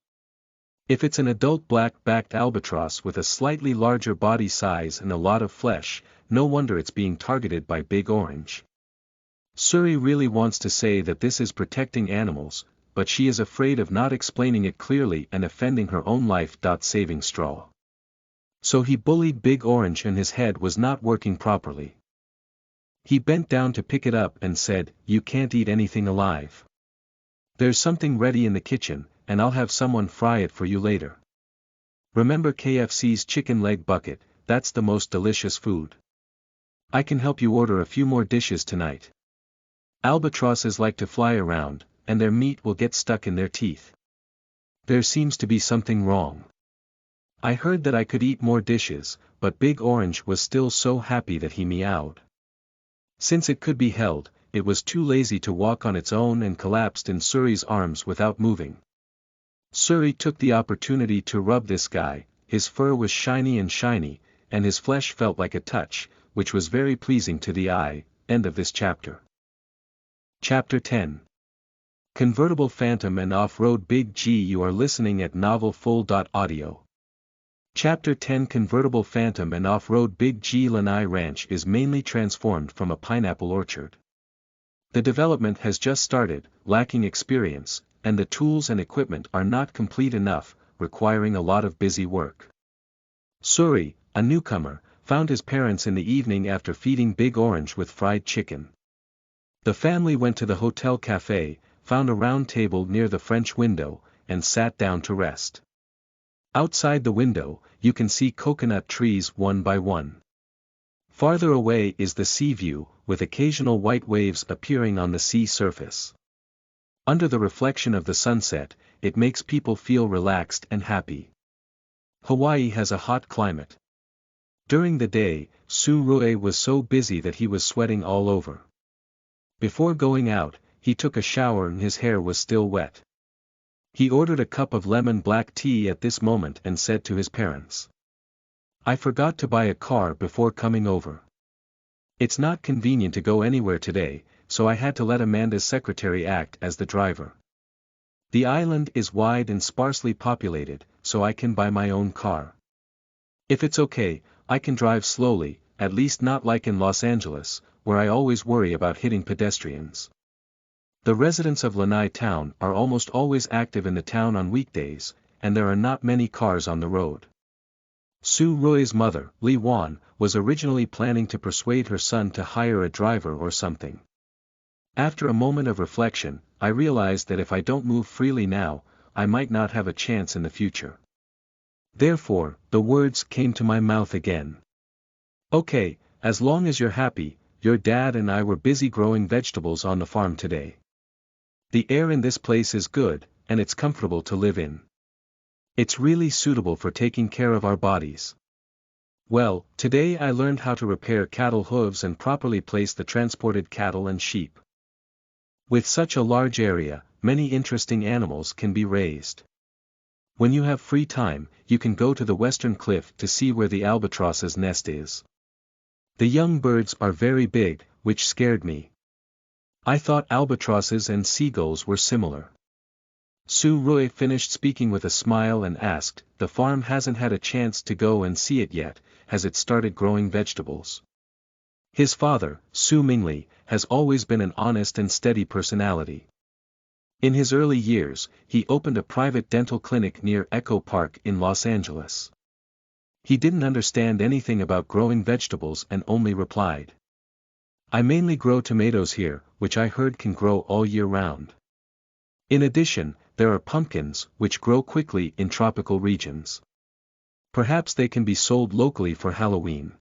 If it's an adult black-backed albatross with a slightly larger body size and a lot of flesh, no wonder it's being targeted by Big Orange. Suri really wants to say that this is protecting animals, but she is afraid of not explaining it clearly and offending her own life. Saving straw. So he bullied Big Orange and his head was not working properly. He bent down to pick it up and said, "You can't eat anything alive. There's something ready in the kitchen, and I'll have someone fry it for you later. Remember KFC's chicken leg bucket, that's the most delicious food. I can help you order a few more dishes tonight. Albatrosses like to fly around, and their meat will get stuck in their teeth. There seems to be something wrong. I heard that I could eat more dishes, but Big Orange was still so happy that he meowed. Since it could be held, it was too lazy to walk on its own and collapsed in Suri's arms without moving. Suri took the opportunity to rub this guy. His fur was shiny, and his flesh felt like a touch, which was very pleasing to the eye. End of this chapter. Chapter 10. Convertible Phantom and Off-Road Big G. You are listening at novelfull.audio. Chapter 10. Convertible Phantom and Off-Road Big G. Lanai Ranch is mainly transformed from a pineapple orchard. The development has just started, lacking experience, and the tools and equipment are not complete enough, requiring a lot of busy work. Suri, a newcomer, found his parents in the evening after feeding Big Orange with fried chicken. The family went to the hotel cafe, found a round table near the French window, and sat down to rest. Outside the window, you can see coconut trees one by one. Farther away is the sea view, with occasional white waves appearing on the sea surface. Under the reflection of the sunset, it makes people feel relaxed and happy. Hawaii has a hot climate. During the day, Su Rui was so busy that he was sweating all over. Before going out, he took a shower and his hair was still wet. He ordered a cup of lemon black tea at this moment and said to his parents, "I forgot to buy a car before coming over. It's not convenient to go anywhere today, so I had to let Amanda's secretary act as the driver. The island is wide and sparsely populated, so I can buy my own car. If it's okay, I can drive slowly, at least not like in Los Angeles, where I always worry about hitting pedestrians. The residents of Lanai town are almost always active in the town on weekdays, and there are not many cars on the road." Su Rui's mother, Li Wan, was originally planning to persuade her son to hire a driver or something. After a moment of reflection, I realized that if I don't move freely now, I might not have a chance in the future. Therefore, the words came to my mouth again. Okay, as long as you're happy, your dad and I were busy growing vegetables on the farm today. The air in this place is good, and it's comfortable to live in. It's really suitable for taking care of our bodies. Well, today I learned how to repair cattle hooves and properly place the transported cattle and sheep. With such a large area, many interesting animals can be raised. When you have free time, you can go to the western cliff to see where the albatross's nest is. The young birds are very big, which scared me. I thought albatrosses and seagulls were similar. Su Rui finished speaking with a smile and asked, "The farm hasn't had a chance to go and see it yet, has it started growing vegetables?" His father, Su Mingli, has always been an honest and steady personality. In his early years, he opened a private dental clinic near Echo Park in Los Angeles. He didn't understand anything about growing vegetables and only replied, "I mainly grow tomatoes here, which I heard can grow all year round. In addition, there are pumpkins, which grow quickly in tropical regions. Perhaps they can be sold locally for Halloween.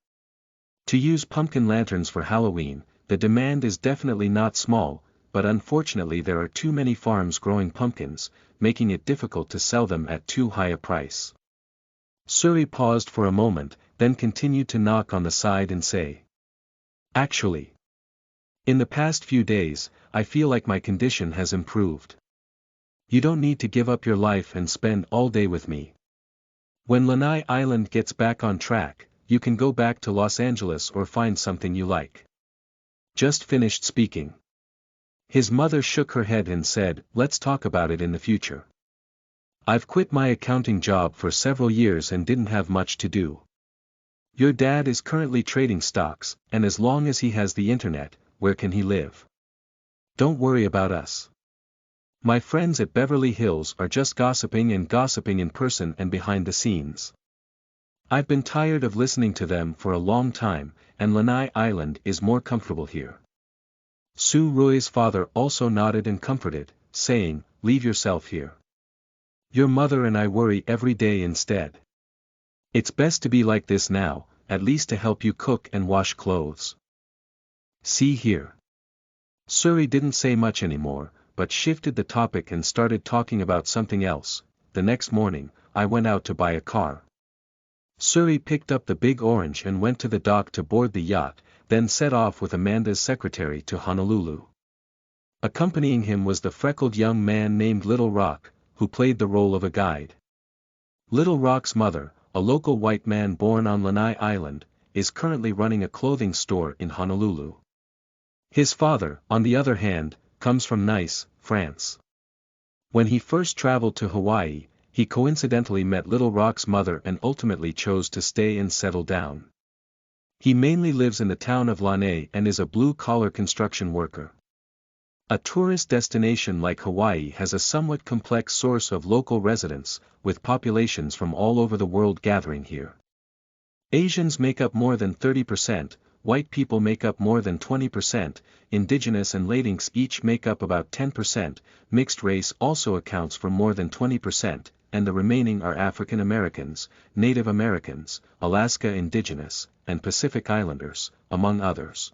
To use pumpkin lanterns for Halloween, the demand is definitely not small, but unfortunately there are too many farms growing pumpkins, making it difficult to sell them at too high a price." Suri paused for a moment, then continued to knock on the side and say, "Actually, in the past few days, I feel like my condition has improved. You don't need to give up your life and spend all day with me. When Lanai Island gets back on track, you can go back to Los Angeles or find something you like." Just finished speaking. His mother shook her head and said, "Let's talk about it in the future. I've quit my accounting job for several years and didn't have much to do. Your dad is currently trading stocks, and as long as he has the internet, where can he live? Don't worry about us. My friends at Beverly Hills are just gossiping in person and behind the scenes. I've been tired of listening to them for a long time, and Lanai Island is more comfortable here." Su Rui's father also nodded and comforted, saying, "Leave yourself here. Your mother and I worry every day instead. It's best to be like this now, at least to help you cook and wash clothes. See here." Suri didn't say much anymore, but shifted the topic and started talking about something else. The next morning, I went out to buy a car. Suri picked up the big orange and went to the dock to board the yacht, then set off with Amanda's secretary to Honolulu. Accompanying him was the freckled young man named Little Rock, who played the role of a guide. Little Rock's mother, a local white man born on Lanai Island, is currently running a clothing store in Honolulu. His father, on the other hand, comes from Nice, France. When he first traveled to Hawaii, he coincidentally met Little Rock's mother and ultimately chose to stay and settle down. He mainly lives in the town of Lanai and is a blue-collar construction worker. A tourist destination like Hawaii has a somewhat complex source of local residents, with populations from all over the world gathering here. Asians make up more than 30%, white people make up more than 20%, indigenous and Latinx each make up about 10%, mixed race also accounts for more than 20%, and the remaining are African Americans, Native Americans, Alaska Indigenous, and Pacific Islanders, among others.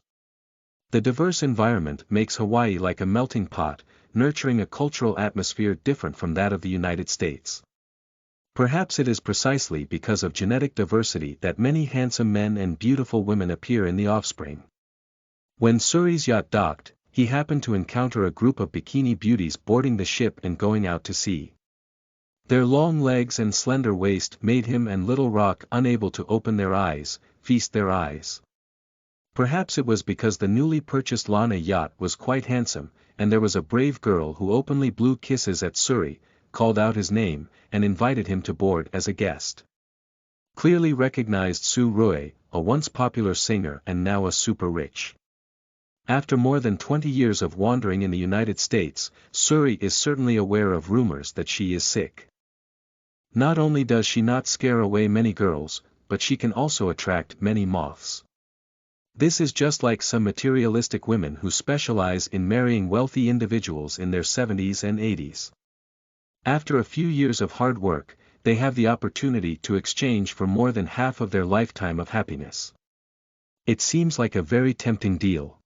The diverse environment makes Hawaii like a melting pot, nurturing a cultural atmosphere different from that of the United States. Perhaps it is precisely because of genetic diversity that many handsome men and beautiful women appear in the offspring. When Suri's yacht docked, he happened to encounter a group of bikini beauties boarding the ship and going out to sea. Their long legs and slender waist made him and Little Rock unable to feast their eyes. Perhaps it was because the newly purchased Lanai yacht was quite handsome, and there was a brave girl who openly blew kisses at Suri, called out his name, and invited him to board as a guest. Clearly recognized Su Rui, a once popular singer and now a super rich. After more than 20 years of wandering in the United States, Suri is certainly aware of rumors that she is sick. Not only does she not scare away many girls, but she can also attract many moths. This is just like some materialistic women who specialize in marrying wealthy individuals in their 70s and 80s. After a few years of hard work, they have the opportunity to exchange for more than half of their lifetime of happiness. It seems like a very tempting deal.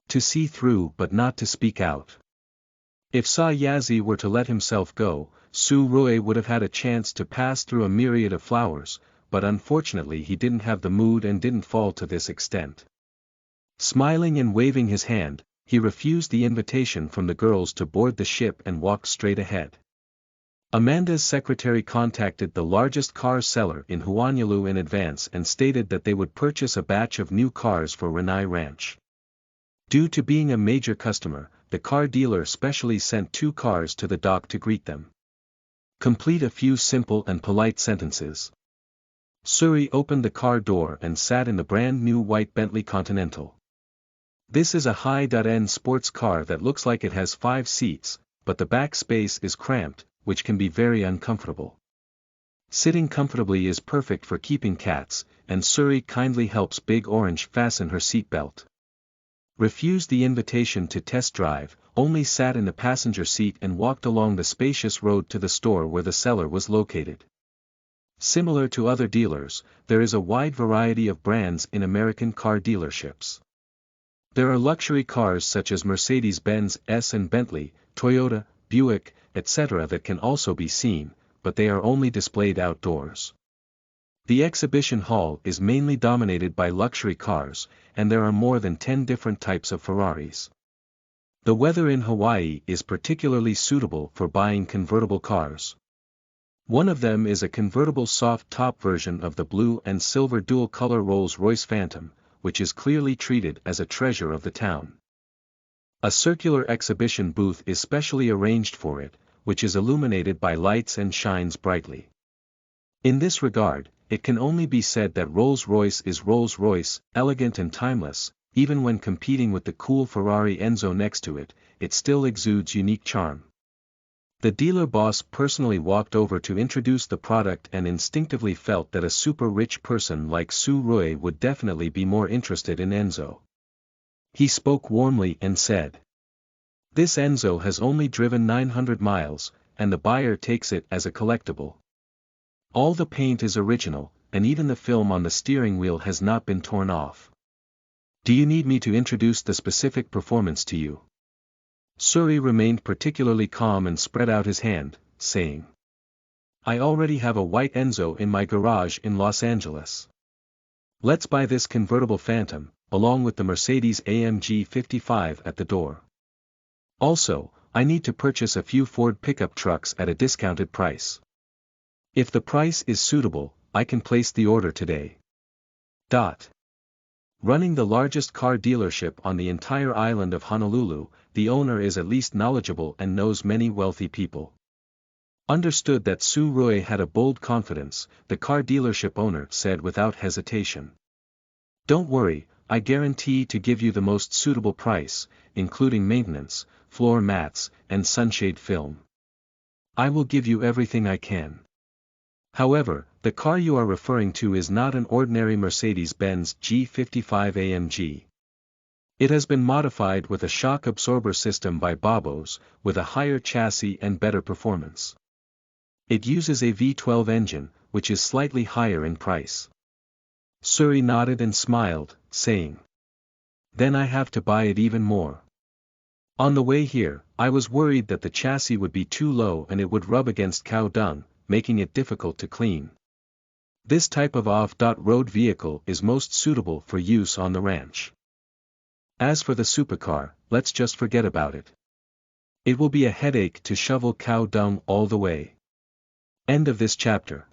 To see through but not to speak out. If Sa Yazi were to let himself go, Su Rui would have had a chance to pass through a myriad of flowers, but unfortunately he didn't have the mood and didn't fall to this extent. Smiling and waving his hand, he refused the invitation from the girls to board the ship and walked straight ahead. Amanda's secretary contacted the largest car seller in Honolulu in advance and stated that they would purchase a batch of new cars for Lanai Ranch. Due to being a major customer, the car dealer specially sent 2 cars to the dock to greet them. Complete a few simple and polite sentences. Suri opened the car door and sat in the brand new white Bentley Continental. This is a high-end sports car that looks like it has 5 seats, but the back space is cramped, which can be very uncomfortable. Sitting comfortably is perfect for keeping cats, and Suri kindly helps Big Orange fasten her seatbelt. Refused the invitation to test drive, only sat in the passenger seat and walked along the spacious road to the store where the seller was located. Similar to other dealers, there is a wide variety of brands in American car dealerships. There are luxury cars such as Mercedes-Benz S and Bentley, Toyota, Buick, etc. that can also be seen, but they are only displayed outdoors. The exhibition hall is mainly dominated by luxury cars, and there are more than 10 different types of Ferraris. The weather in Hawaii is particularly suitable for buying convertible cars. One of them is a convertible soft-top version of the blue and silver dual-color Rolls-Royce Phantom, which is clearly treated as a treasure of the town. A circular exhibition booth is specially arranged for it, which is illuminated by lights and shines brightly. In this regard, it can only be said that Rolls-Royce is Rolls-Royce, elegant and timeless. Even when competing with the cool Ferrari Enzo next to it, it still exudes unique charm. The dealer boss personally walked over to introduce the product and instinctively felt that a super rich person like Su Rui would definitely be more interested in Enzo. He spoke warmly and said, "This Enzo has only driven 900 miles, and the buyer takes it as a collectible. All the paint is original, and even the film on the steering wheel has not been torn off. Do you need me to introduce the specific performance to you?" Suri remained particularly calm and spread out his hand, saying, "I already have a white Enzo in my garage in Los Angeles. Let's buy this convertible Phantom, along with the Mercedes-AMG 55 at the door. Also, I need to purchase a few Ford pickup trucks at a discounted price. If the price is suitable, I can place the order today." Running the largest car dealership on the entire island of Honolulu, the owner is at least knowledgeable and knows many wealthy people. Understood that Su Rui had a bold confidence, the car dealership owner said without hesitation, "Don't worry, I guarantee to give you the most suitable price, including maintenance, floor mats, and sunshade film. I will give you everything I can." However, the car you are referring to is not an ordinary Mercedes-Benz G55 AMG. It has been modified with a shock absorber system by Babos, with a higher chassis and better performance. It uses a V12 engine, which is slightly higher in price. Suri nodded and smiled, saying, "Then I have to buy it even more. On the way here, I was worried that the chassis would be too low and it would rub against cow dung, making it difficult to clean. This type of off-road vehicle is most suitable for use on the ranch. As for the supercar, let's just forget about it. It will be a headache to shovel cow dung all the way." End of this chapter.